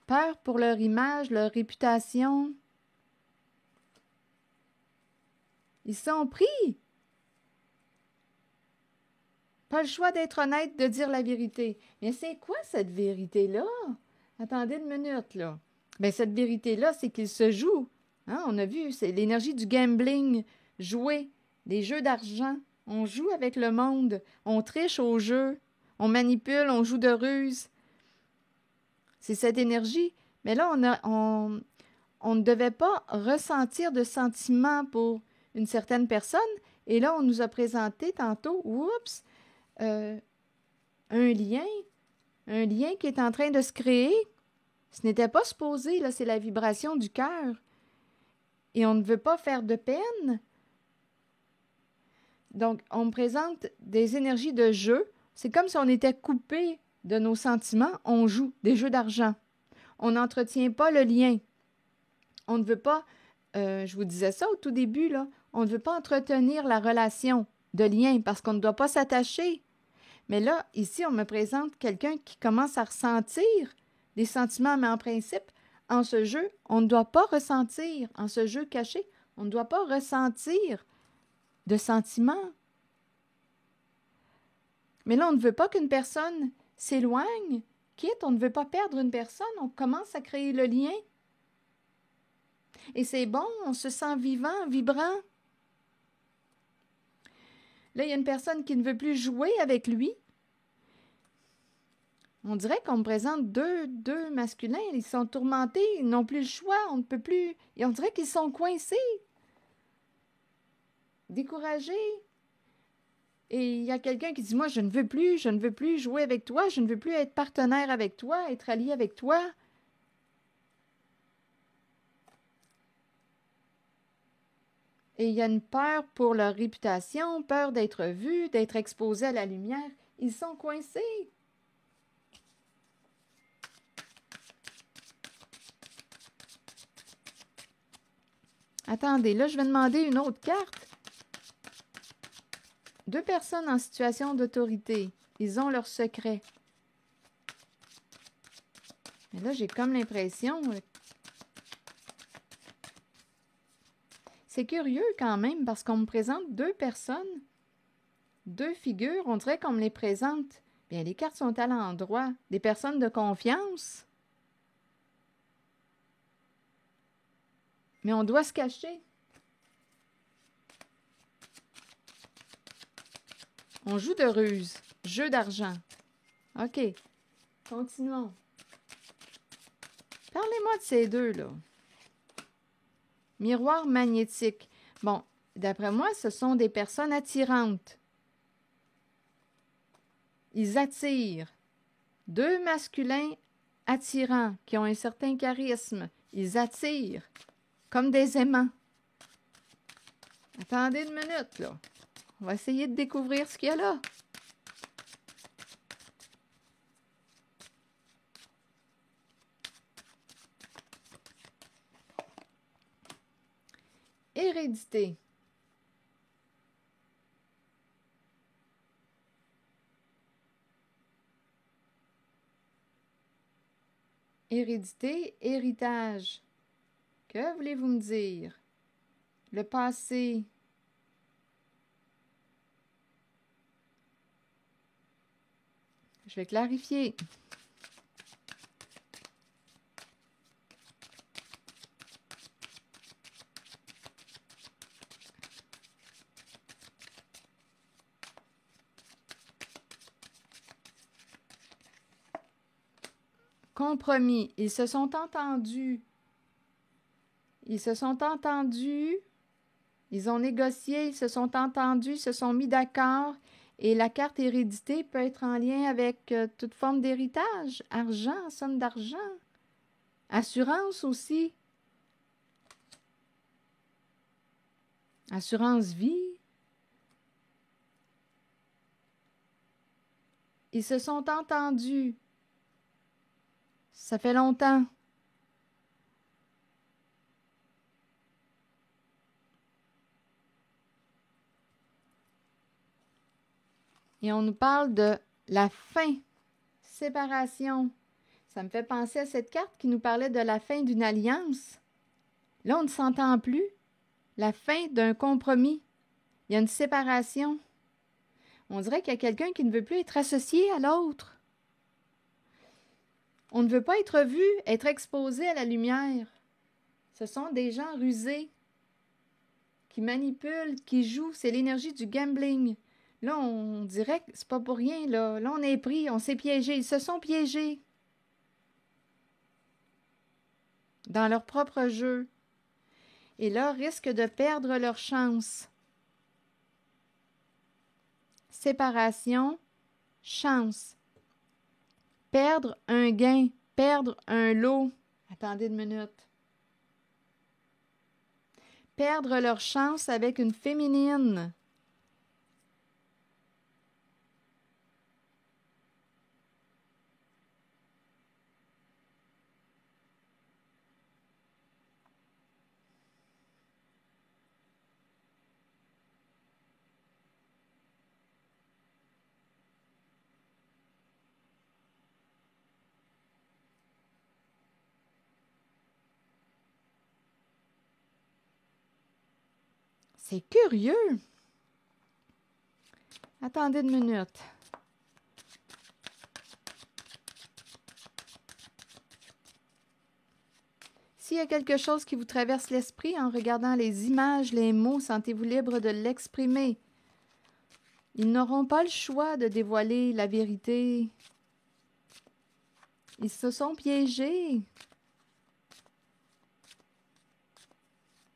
Peur pour leur image, leur réputation. Ils sont pris. Pas le choix d'être honnête, de dire la vérité. Mais c'est quoi cette vérité-là? Attendez une minute, là. Bien, cette vérité-là, c'est qu'il se joue. Hein, on a vu, c'est l'énergie du gambling, jouer, des jeux d'argent. On joue avec le monde, on triche au jeu, on manipule, on joue de ruse. C'est cette énergie. Mais là, on ne devait pas ressentir de sentiments pour une certaine personne. Et là, on nous a présenté tantôt, oups, un lien qui est en train de se créer. Ce n'était pas supposé, là, c'est la vibration du cœur. Et on ne veut pas faire de peine. Donc, on me présente des énergies de jeu. C'est comme si on était coupé de nos sentiments. On joue des jeux d'argent. On n'entretient pas le lien. On ne veut pas, je vous disais ça au tout début, là, on ne veut pas entretenir la relation de lien parce qu'on ne doit pas s'attacher. Mais là, ici, on me présente quelqu'un qui commence à ressentir des sentiments, mais en principe, en ce jeu, on ne doit pas ressentir, en ce jeu caché, on ne doit pas ressentir de sentiments. Mais là, on ne veut pas qu'une personne s'éloigne, quitte, on ne veut pas perdre une personne, on commence à créer le lien. Et c'est bon, on se sent vivant, vibrant. Là, il y a une personne qui ne veut plus jouer avec lui. On dirait qu'on me présente deux masculins. Ils sont tourmentés, ils n'ont plus le choix, on ne peut plus. Et on dirait qu'ils sont coincés, découragés. Et il y a quelqu'un qui dit, moi, je ne veux plus jouer avec toi, je ne veux plus être partenaire avec toi, être allié avec toi. Et il y a une peur pour leur réputation, peur d'être vus, d'être exposés à la lumière. Ils sont coincés. Attendez, là, je vais demander une autre carte. 2 personnes en situation d'autorité. Ils ont leur secret. Mais là, j'ai comme l'impression... C'est curieux quand même parce qu'on me présente 2 personnes, 2 figures. On dirait qu'on me les présente. Bien, les cartes sont à l'endroit. Des personnes de confiance. Mais on doit se cacher. On joue de ruse. Jeu d'argent. OK. Continuons. Parlez-moi de ces deux-là. Miroir magnétique. Bon, d'après moi, ce sont des personnes attirantes. Ils attirent. 2 masculins attirants qui ont un certain charisme. Ils attirent comme des aimants. Attendez une minute, là. On va essayer de découvrir ce qu'il y a là. Hérédité. Hérédité, héritage. Que voulez-vous me dire? Le passé. Je vais clarifier. Compromis. Ils se sont entendus. Ils se sont entendus, ils ont négocié, ils se sont entendus, ils se sont mis d'accord. Et la carte hérédité peut être en lien avec toute forme d'héritage, argent, somme d'argent, assurance aussi, assurance vie. Ils se sont entendus. Ça fait longtemps. Et on nous parle de la fin, séparation. Ça me fait penser à cette carte qui nous parlait de la fin d'une alliance. Là, on ne s'entend plus. La fin d'un compromis. Il y a une séparation. On dirait qu'il y a quelqu'un qui ne veut plus être associé à l'autre. On ne veut pas être vu, être exposé à la lumière. Ce sont des gens rusés qui manipulent, qui jouent. C'est l'énergie du gambling. Là, on dirait que c'est pas pour rien. Là, on est pris, on s'est piégé. Ils se sont piégés dans leur propre jeu. Et là, risquent de perdre leur chance. Séparation, chance. Perdre un gain, perdre un lot. Attendez une minute. Perdre leur chance avec une féminine. C'est curieux. Attendez une minute. S'il y a quelque chose qui vous traverse l'esprit en regardant les images, les mots, sentez-vous libre de l'exprimer. Ils n'auront pas le choix de dévoiler la vérité. Ils se sont piégés.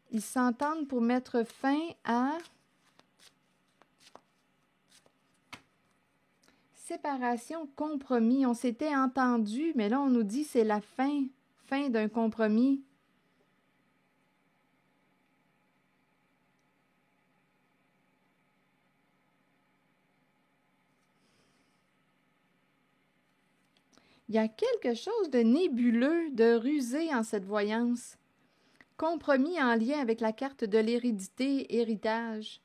Ils s'entendent pour mettre fin à séparation, compromis. On s'était entendu, mais là, on nous dit c'est la fin d'un compromis. Il y a quelque chose de nébuleux, de rusé en cette voyance. Compromis en lien avec la carte de l'hérédité, héritage.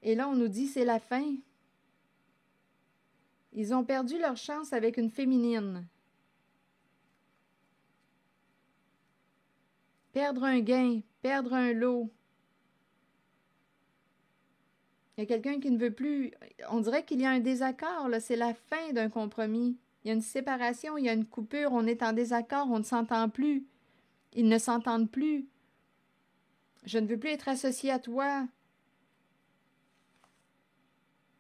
Et là, on nous dit c'est la fin. Ils ont perdu leur chance avec une féminine. Perdre un gain, perdre un lot. Il y a quelqu'un qui ne veut plus. On dirait qu'il y a un désaccord, là. C'est la fin d'un compromis. Il y a une séparation, il y a une coupure, on est en désaccord, on ne s'entend plus. Ils ne s'entendent plus. Je ne veux plus être associé à toi.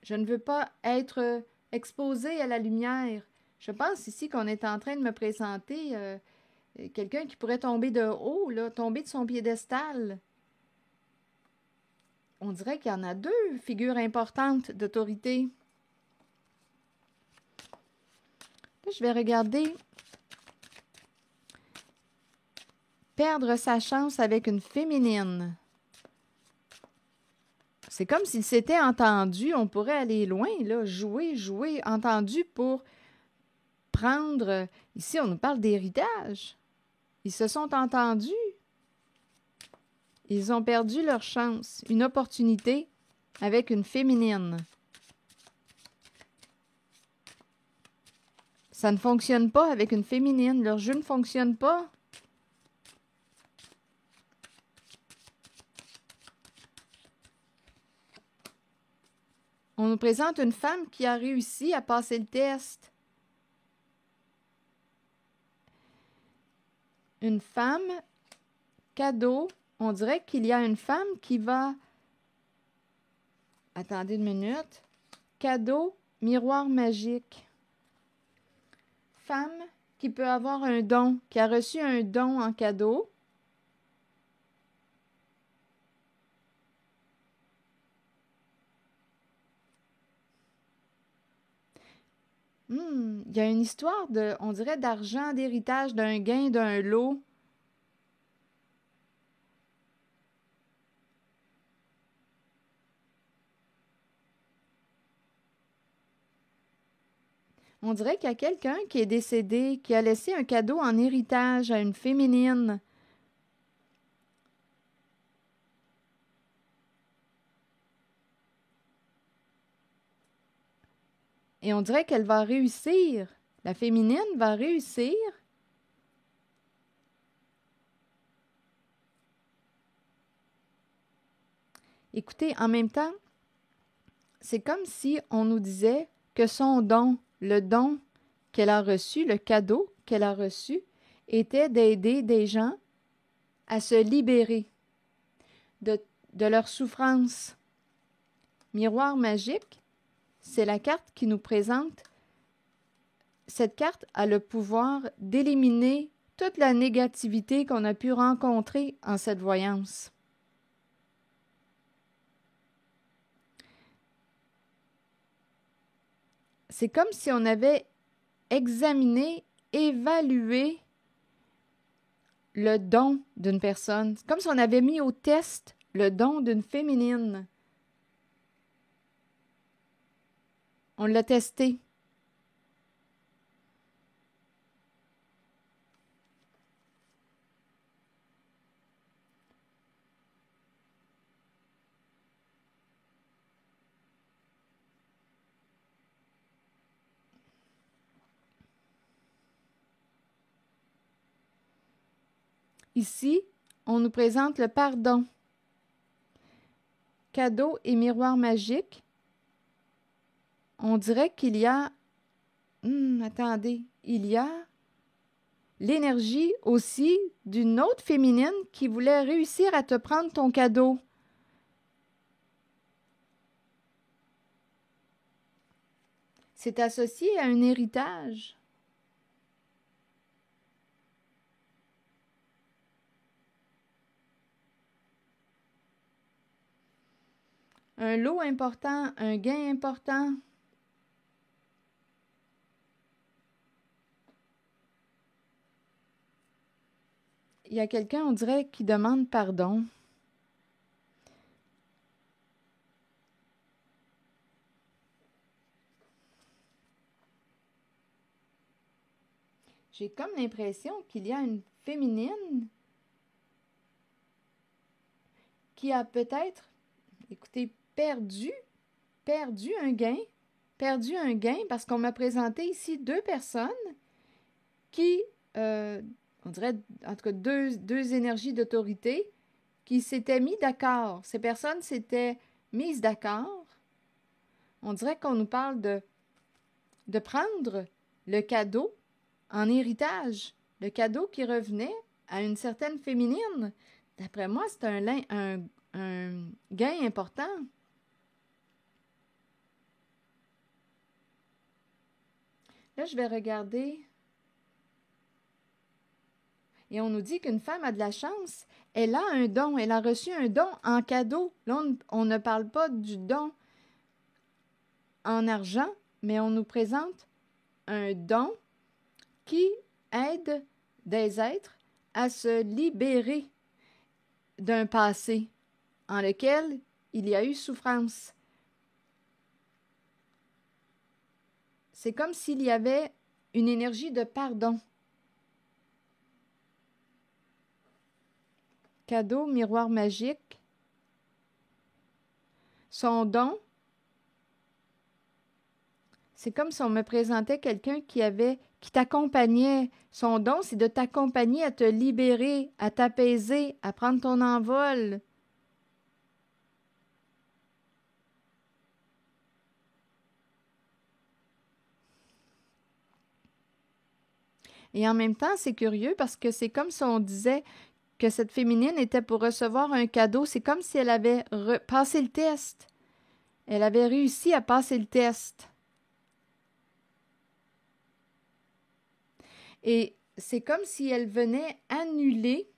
Je ne veux pas être exposé à la lumière. Je pense ici qu'on est en train de me présenter quelqu'un qui pourrait tomber de haut, là, tomber de son piédestal. On dirait qu'il y en a deux figures importantes d'autorité. Là, je vais regarder. Perdre sa chance avec une féminine. C'est comme s'ils s'étaient entendus. On pourrait aller loin, là, jouer, entendu pour prendre. Ici, on nous parle d'héritage. Ils se sont entendus. Ils ont perdu leur chance, une opportunité avec une féminine. Ça ne fonctionne pas avec une féminine. Leur jeu ne fonctionne pas. On nous présente une femme qui a réussi à passer le test. Une femme, cadeau. On dirait qu'il y a une femme qui va... Attendez une minute. Cadeau, miroir magique. Femme, qui peut avoir un don, qui a reçu un don en cadeau? Il y a une histoire on dirait, d'argent, d'héritage, d'un gain, d'un lot. On dirait qu'il y a quelqu'un qui est décédé, qui a laissé un cadeau en héritage à une féminine. Et on dirait qu'elle va réussir. La féminine va réussir. Écoutez, en même temps, c'est comme si on nous disait que son don, le don qu'elle a reçu, le cadeau qu'elle a reçu, était d'aider des gens à se libérer de leur souffrance. Miroir magique, c'est la carte qui nous présente. Cette carte a le pouvoir d'éliminer toute la négativité qu'on a pu rencontrer en cette voyance. C'est comme si on avait examiné, évalué le don d'une personne. C'est comme si on avait mis au test le don d'une féminine. On l'a testé. Ici, on nous présente le pardon. Cadeau et miroir magique. On dirait qu'il y a... attendez, il y a l'énergie aussi d'une autre féminine qui voulait réussir à te prendre ton cadeau. C'est associé à un héritage. Un lot important, un gain important. Il y a quelqu'un, on dirait, qui demande pardon. J'ai comme l'impression qu'il y a une féminine qui a peut-être, écoutez, perdu un gain. Perdu un gain parce qu'on m'a présenté ici deux personnes qui, on dirait, en tout cas, deux énergies d'autorité qui s'étaient mis d'accord. Ces personnes s'étaient mises d'accord. On dirait qu'on nous parle de prendre le cadeau en héritage, le cadeau qui revenait à une certaine féminine. D'après moi, c'est un gain important. Là, je vais regarder. Et on nous dit qu'une femme a de la chance. Elle a un don. Elle a reçu un don en cadeau. Là, on ne parle pas du don en argent, mais on nous présente un don qui aide des êtres à se libérer d'un passé en lequel il y a eu souffrance. C'est comme s'il y avait une énergie de pardon. Cadeau, miroir magique. Son don, c'est comme si on me présentait quelqu'un qui t'accompagnait. Son don, c'est de t'accompagner à te libérer, à t'apaiser, à prendre ton envol. Et en même temps, c'est curieux parce que c'est comme si on disait que cette féminine était pour recevoir un cadeau. C'est comme si elle avait passé le test. Elle avait réussi à passer le test. Et c'est comme si elle venait annuler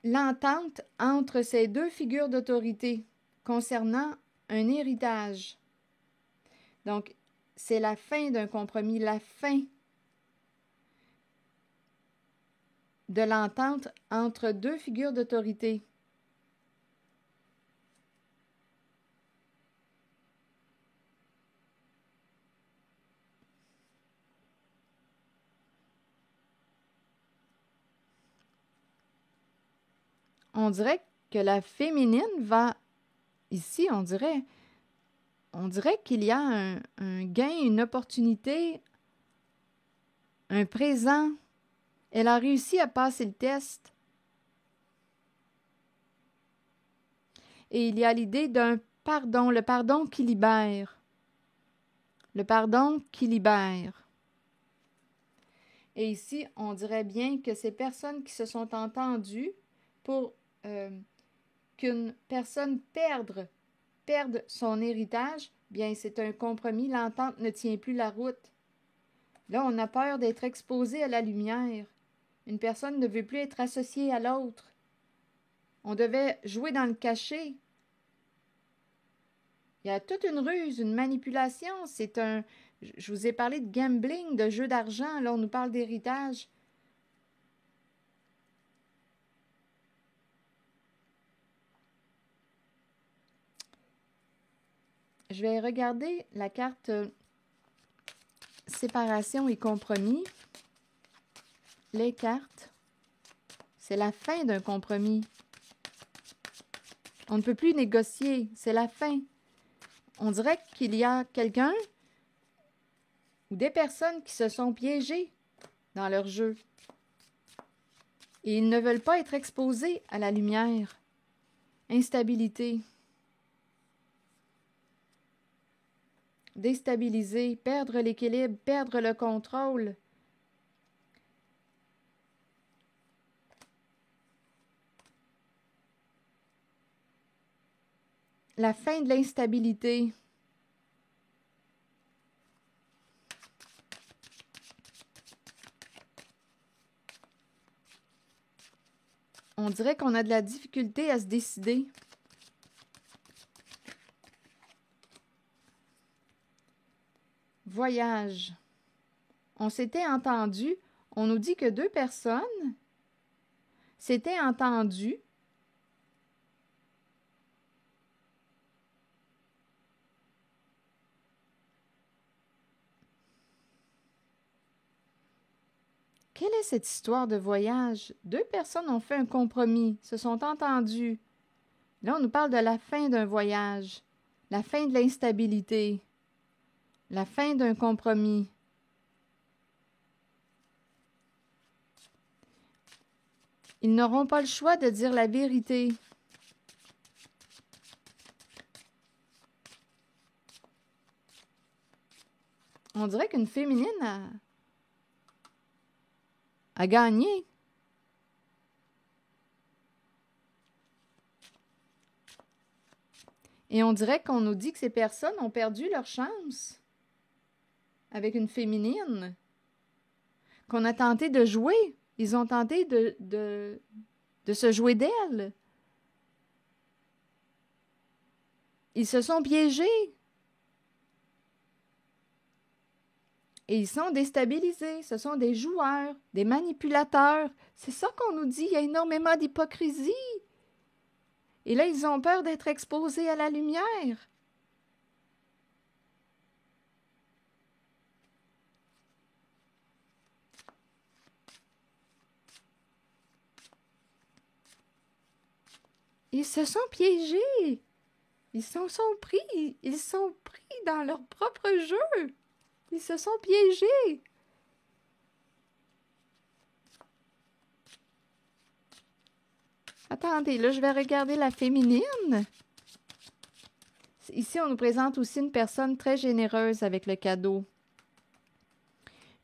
l'entente entre ces deux figures d'autorité concernant un héritage. Donc, c'est la fin d'un compromis, la fin de l'entente entre deux figures d'autorité. On dirait que la féminine va, ici, on dirait qu'il y a un gain, une opportunité, un présent. Elle a réussi à passer le test. Et il y a l'idée d'un pardon, le pardon qui libère. Le pardon qui libère. Et ici, on dirait bien que ces personnes qui se sont entendues pour qu'une personne perde son héritage, bien c'est un compromis, l'entente ne tient plus la route. Là, on a peur d'être exposé à la lumière. Une personne ne veut plus être associée à l'autre. On devait jouer dans le cachet. Il y a toute une ruse, une manipulation. Je vous ai parlé de gambling, de jeu d'argent. Là, on nous parle d'héritage. Je vais regarder la carte séparation et compromis. Les cartes, c'est la fin d'un compromis. On ne peut plus négocier, c'est la fin. On dirait qu'il y a quelqu'un ou des personnes qui se sont piégées dans leur jeu. Et ils ne veulent pas être exposés à la lumière. Instabilité. Déstabiliser, perdre l'équilibre, perdre le contrôle. La fin de l'instabilité. On dirait qu'on a de la difficulté à se décider. Voyage. On s'était entendu. On nous dit que deux personnes s'étaient entendues. Quelle est cette histoire de voyage? Deux personnes ont fait un compromis, se sont entendues. Là, on nous parle de la fin d'un voyage, la fin de l'instabilité, la fin d'un compromis. Ils n'auront pas le choix de dire la vérité. On dirait qu'une féminine a gagné. Et on dirait qu'on nous dit que ces personnes ont perdu leur chance avec une féminine, qu'on a tenté de jouer. Ils ont tenté de se jouer d'elle. Ils se sont piégés. Et ils sont déstabilisés. Ce sont des joueurs, des manipulateurs. C'est ça qu'on nous dit. Il y a énormément d'hypocrisie. Et là, ils ont peur d'être exposés à la lumière. Ils se sont piégés. Ils sont pris. Ils sont pris dans leur propre jeu. Ils se sont piégés. Attendez, là, je vais regarder la féminine. Ici, on nous présente aussi une personne très généreuse avec le cadeau.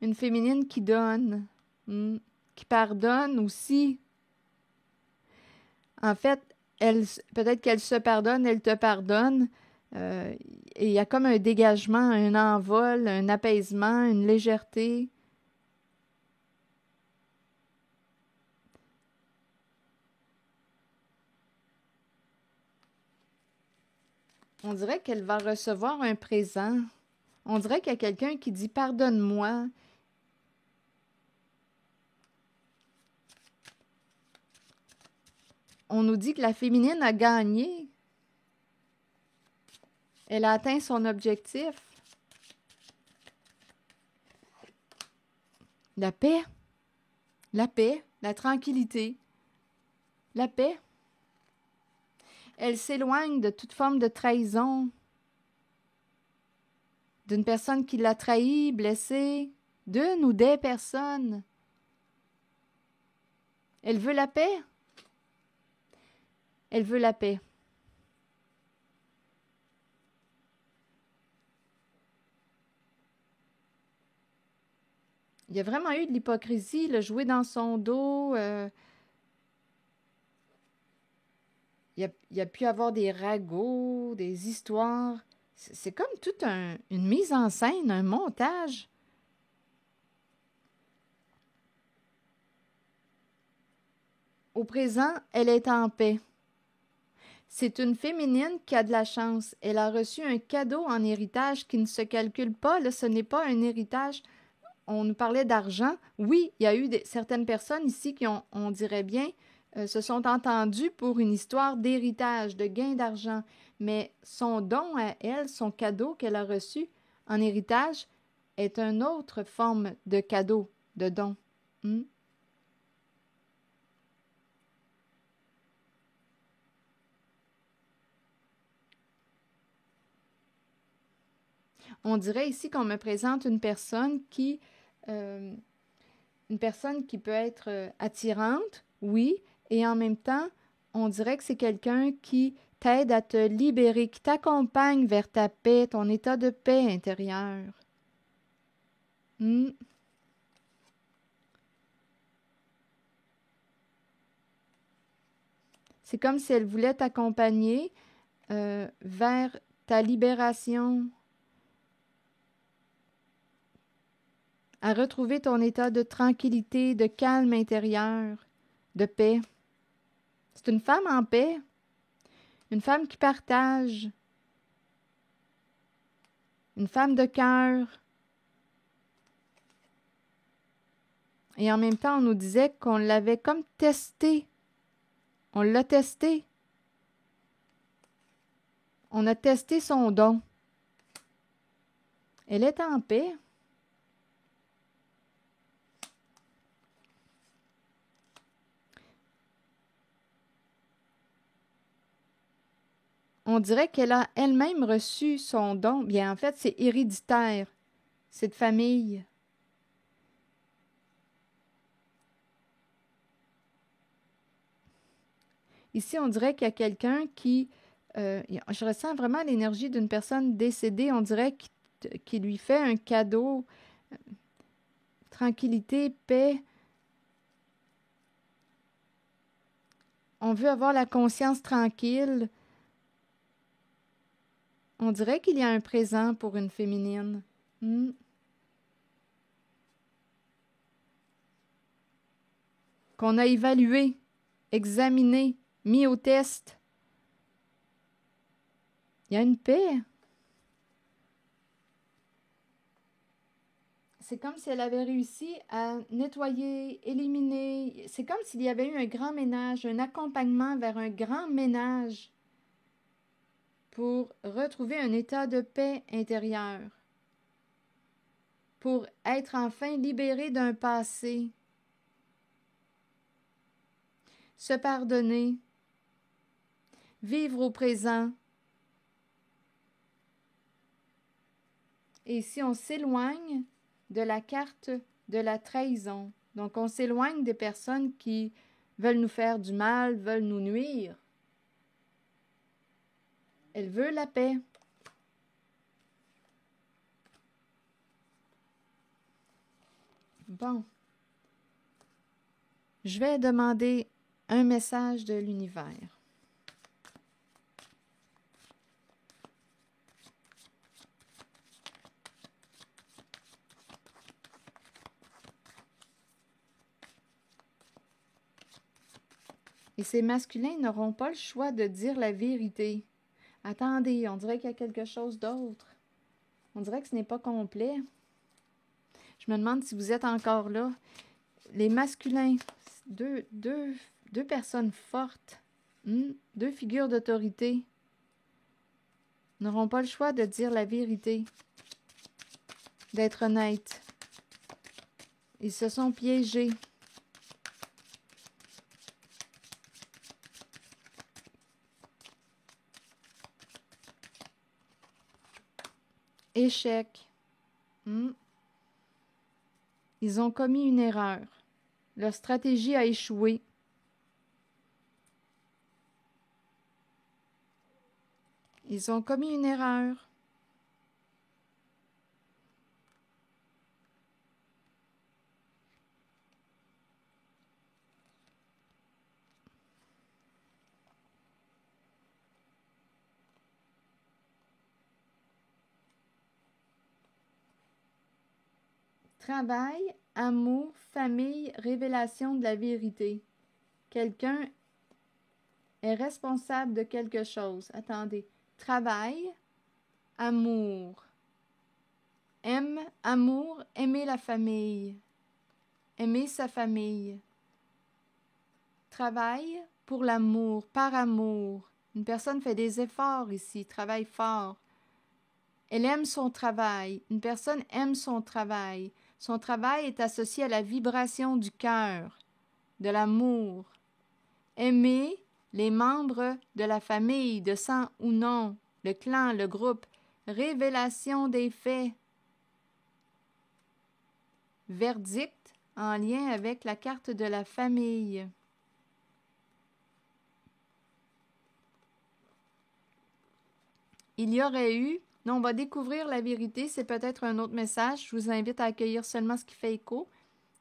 Une féminine qui donne, qui pardonne aussi. En fait, peut-être qu'elle se pardonne, elle te pardonne, Et il y a comme un dégagement, un envol, un apaisement, une légèreté. On dirait qu'elle va recevoir un présent. On dirait qu'il y a quelqu'un qui dit « Pardonne-moi ». On nous dit que la féminine a gagné. Elle a atteint son objectif. La paix, la tranquillité, la paix. Elle s'éloigne de toute forme de trahison, d'une personne qui l'a trahi, blessée, d'une ou des personnes. Elle veut la paix. Elle veut la paix. Il y a vraiment eu de l'hypocrisie, le jouer dans son dos. Il y a pu avoir des ragots, des histoires. C'est comme toute une mise en scène, un montage. Au présent, elle est en paix. C'est une féminine qui a de la chance. Elle a reçu un cadeau en héritage qui ne se calcule pas. Là, ce n'est pas un héritage. On nous parlait d'argent. Oui, il y a eu certaines personnes ici qui ont, on dirait bien, se sont entendues pour une histoire d'héritage, de gain d'argent. Mais son don à elle, son cadeau qu'elle a reçu en héritage, est une autre forme de cadeau, de don. On dirait ici qu'on me présente une personne qui peut être attirante, oui, et en même temps, on dirait que c'est quelqu'un qui t'aide à te libérer, qui t'accompagne vers ta paix, ton état de paix intérieur. C'est comme si elle voulait t'accompagner vers ta libération, à retrouver ton état de tranquillité, de calme intérieur, de paix. C'est une femme en paix, une femme qui partage, une femme de cœur. Et en même temps, on nous disait qu'on l'avait comme testé. On l'a testé. On a testé son don. Elle est en paix. On dirait qu'elle a elle-même reçu son don. Bien, en fait, c'est héréditaire. C'est de famille. Ici, on dirait qu'il y a quelqu'un qui... je ressens vraiment l'énergie d'une personne décédée. On dirait qu'il lui fait un cadeau. Tranquillité, paix. On veut avoir la conscience tranquille. On dirait qu'il y a un présent pour une féminine. Qu'on a évalué, examiné, mis au test. Il y a une paix. C'est comme si elle avait réussi à nettoyer, éliminer. C'est comme s'il y avait eu un grand ménage, un accompagnement vers un grand ménage pour retrouver un état de paix intérieure, pour être enfin libéré d'un passé, se pardonner, vivre au présent. Et si on s'éloigne de la carte de la trahison, donc on s'éloigne des personnes qui veulent nous faire du mal, veulent nous nuire. Elle veut la paix. Bon. Je vais demander un message de l'univers. Et ces masculins n'auront pas le choix de dire la vérité. Attendez, on dirait qu'il y a quelque chose d'autre. On dirait que ce n'est pas complet. Je me demande si vous êtes encore là. Les masculins, deux personnes fortes, deux figures d'autorité, n'auront pas le choix de dire la vérité, d'être honnêtes. Ils se sont piégés. Échec. Ils ont commis une erreur. Leur stratégie a échoué. Ils ont commis une erreur. Travail, amour, famille, révélation de la vérité. Quelqu'un est responsable de quelque chose. Attendez. Travail, amour. Amour, aimer la famille. Aimer sa famille. Travail pour l'amour, par amour. Une personne fait des efforts ici, travaille fort. Elle aime son travail. Une personne aime son travail. Son travail est associé à la vibration du cœur, de l'amour. Aimer les membres de la famille, de sang ou non, le clan, le groupe. Révélation des faits. Verdict en lien avec la carte de la famille. Il y aurait eu... Non, on va découvrir la vérité, c'est peut-être un autre message. Je vous invite à accueillir seulement ce qui fait écho.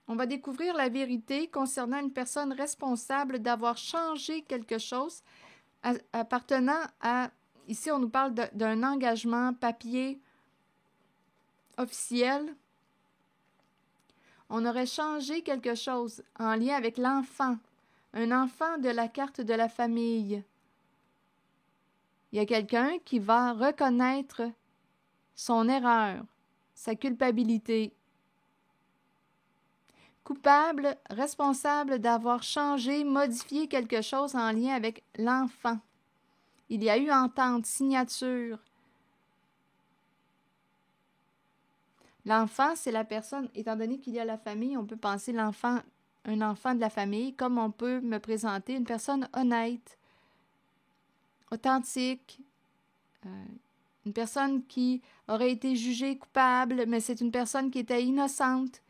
On va découvrir la vérité concernant une personne responsable d'avoir changé quelque chose appartenant à... Ici, on nous parle d'un engagement papier officiel. On aurait changé quelque chose en lien avec l'enfant. Un enfant de la carte de la famille. Il y a quelqu'un qui va reconnaître son erreur, sa culpabilité. Coupable, responsable d'avoir changé, modifié quelque chose en lien avec l'enfant. Il y a eu entente, signature. L'enfant, c'est la personne, étant donné qu'il y a la famille, on peut penser l'enfant, un enfant de la famille, comme on peut me présenter une personne honnête, authentique, une personne qui aurait été jugée coupable, mais c'est une personne qui était innocente.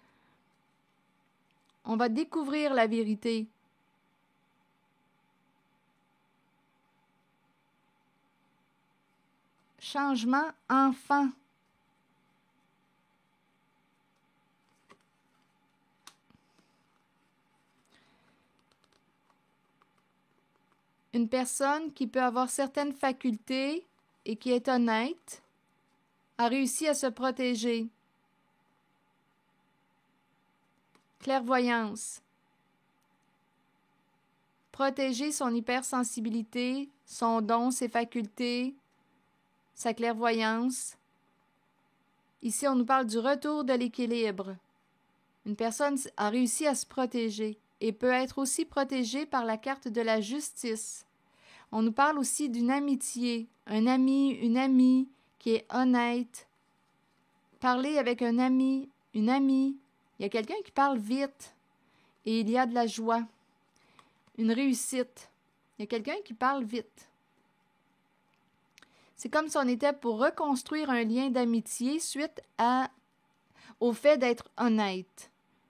On va découvrir la vérité. Changement enfant. Une personne qui peut avoir certaines facultés et qui est honnête a réussi à se protéger. Clairvoyance. Protéger son hypersensibilité, son don, ses facultés, sa clairvoyance. Ici, on nous parle du retour de l'équilibre. Une personne a réussi à se protéger et peut être aussi protégée par la carte de la justice. On nous parle aussi d'une amitié, un ami, une amie qui est honnête. Parler avec un ami, une amie. Il y a quelqu'un qui parle vite et il y a de la joie. Une réussite. Il y a quelqu'un qui parle vite. C'est comme si on était pour reconstruire un lien d'amitié suite au fait d'être honnête.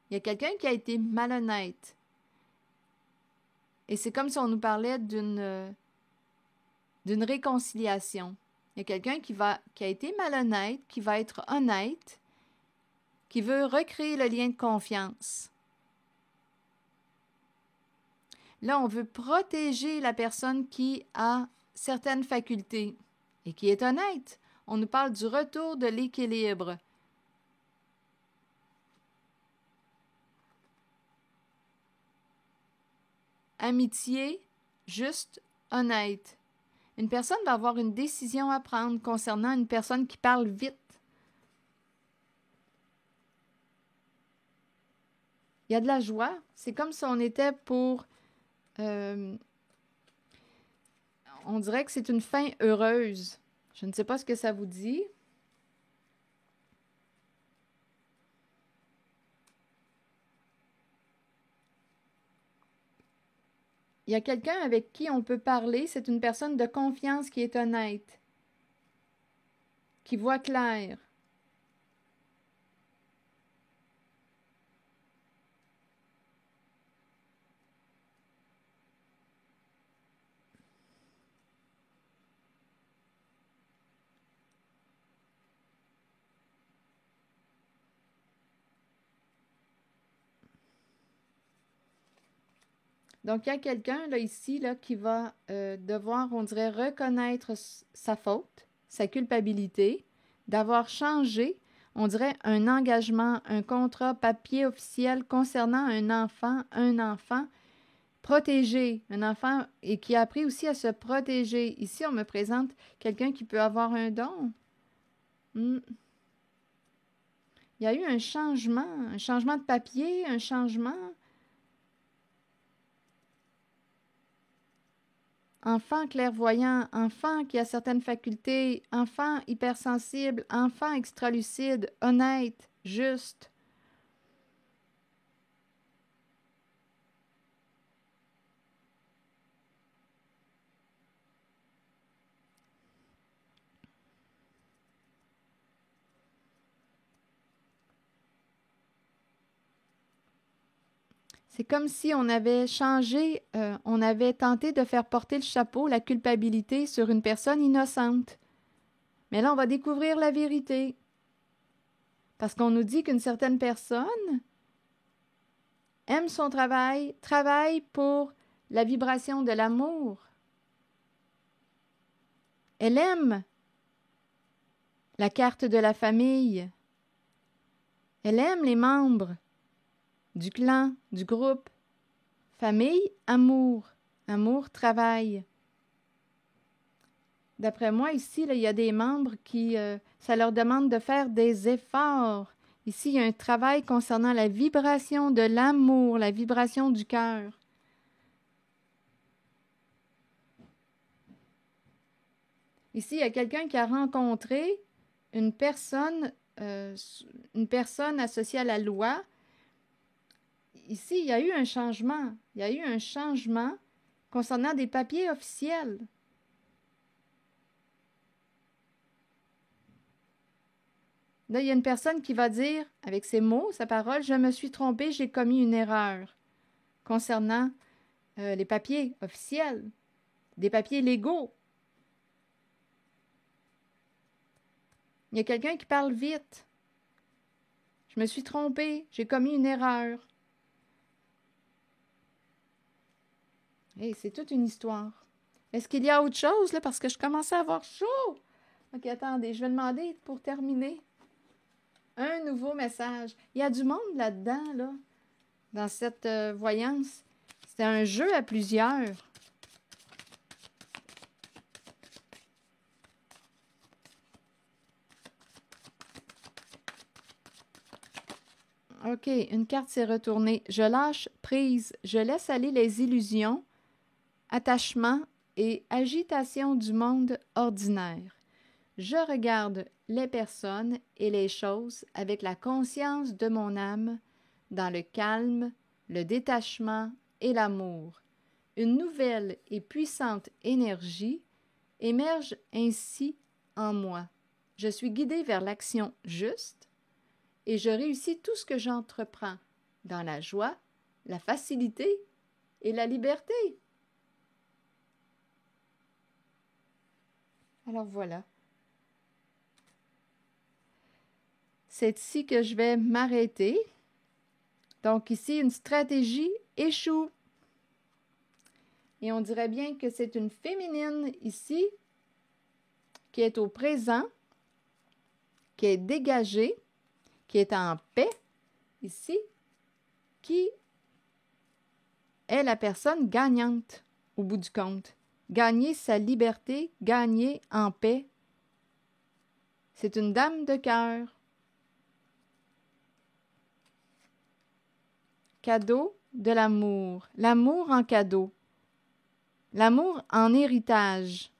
Il y a quelqu'un qui a été malhonnête. Et c'est comme si on nous parlait d'une réconciliation. Il y a quelqu'un qui a été malhonnête, qui va être honnête, qui veut recréer le lien de confiance. Là, on veut protéger la personne qui a certaines facultés et qui est honnête. On nous parle du retour de l'équilibre. Amitié, juste, honnête. Une personne va avoir une décision à prendre concernant une personne qui parle vite. Il y a de la joie. C'est comme si on était pour... on dirait que c'est une fin heureuse. Je ne sais pas ce que ça vous dit. Il y a quelqu'un avec qui on peut parler. C'est une personne de confiance qui est honnête, qui voit clair. Donc, il y a quelqu'un là ici là, qui va devoir, on dirait, reconnaître sa faute, sa culpabilité, d'avoir changé, on dirait, un engagement, un contrat papier officiel concernant un enfant protégé, un enfant et qui a appris aussi à se protéger. Ici, on me présente quelqu'un qui peut avoir un don. Il y a eu un changement de papier, un changement. Enfant clairvoyant, enfant qui a certaines facultés, enfant hypersensible, enfant extralucide, honnête, juste. C'est comme si on avait changé, on avait tenté de faire porter le chapeau, la culpabilité sur une personne innocente. Mais là, on va découvrir la vérité. Parce qu'on nous dit qu'une certaine personne aime son travail, travaille pour la vibration de l'amour. Elle aime la carte de la famille. Elle aime les membres du clan, du groupe. Famille, amour. Amour, travail. D'après moi, ici, là, il y a des membres qui, ça leur demande de faire des efforts. Ici, il y a un travail concernant la vibration de l'amour, la vibration du cœur. Ici, il y a quelqu'un qui a rencontré une personne associée à la loi. Ici, il y a eu un changement. Il y a eu un changement concernant des papiers officiels. Là, il y a une personne qui va dire, avec ses mots, sa parole, « Je me suis trompée, j'ai commis une erreur » concernant les papiers officiels, des papiers légaux. Il y a quelqu'un qui parle vite. « Je me suis trompée, j'ai commis une erreur. » Hey, c'est toute une histoire. Est-ce qu'il y a autre chose, là, parce que je commençais à avoir chaud? OK, attendez, je vais demander pour terminer un nouveau message. Il y a du monde là-dedans, là, dans cette voyance. C'est un jeu à plusieurs. OK, une carte s'est retournée. Je lâche prise. Je laisse aller les illusions, attachements et agitation du monde ordinaire. Je regarde les personnes et les choses avec la conscience de mon âme, dans le calme, le détachement et l'amour. Une nouvelle et puissante énergie émerge ainsi en moi. Je suis guidée vers l'action juste et je réussis tout ce que j'entreprends dans la joie, la facilité et la liberté. Alors voilà. C'est ici que je vais m'arrêter. Donc ici, une stratégie échoue. Et on dirait bien que c'est une féminine ici qui est au présent, qui est dégagée, qui est en paix ici, qui est la personne gagnante. au bout du compte. Gagner sa liberté, gagner en paix. C'est une dame de cœur. Cadeau de l'amour. L'amour en cadeau. L'amour en héritage.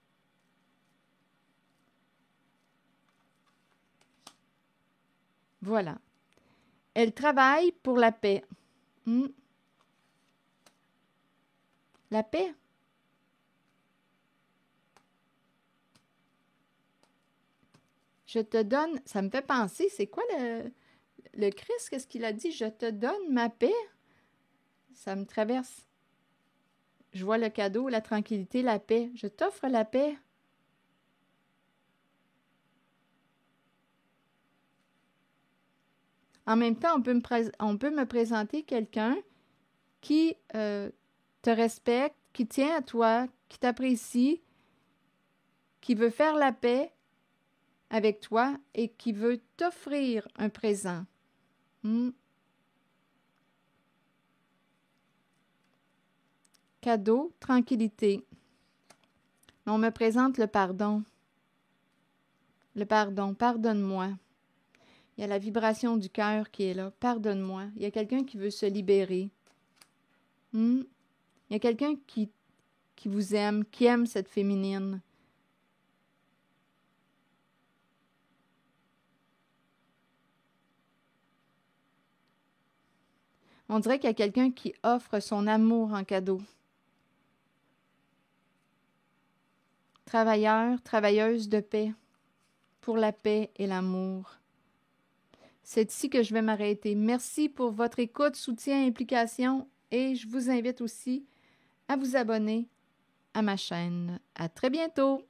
Voilà. Elle travaille pour la paix. La paix. Je te donne, ça me fait penser, c'est quoi le Christ, qu'est-ce qu'il a dit? Je te donne ma paix. Ça me traverse. Je vois le cadeau, la tranquillité, la paix. Je t'offre la paix. En même temps, on peut me présenter quelqu'un qui te respecte, qui tient à toi, qui t'apprécie, qui veut faire la paix avec toi et qui veut t'offrir un présent. Cadeau, tranquillité. On me présente le pardon. Le pardon, pardonne-moi. Il y a la vibration du cœur qui est là. Pardonne-moi. Il y a quelqu'un qui veut se libérer. Il y a quelqu'un qui vous aime, qui aime cette féminine. On dirait qu'il y a quelqu'un qui offre son amour en cadeau. Travailleur, travailleuse de paix, pour la paix et l'amour. C'est ici que je vais m'arrêter. Merci pour votre écoute, soutien, implication et je vous invite aussi à vous abonner à ma chaîne. À très bientôt!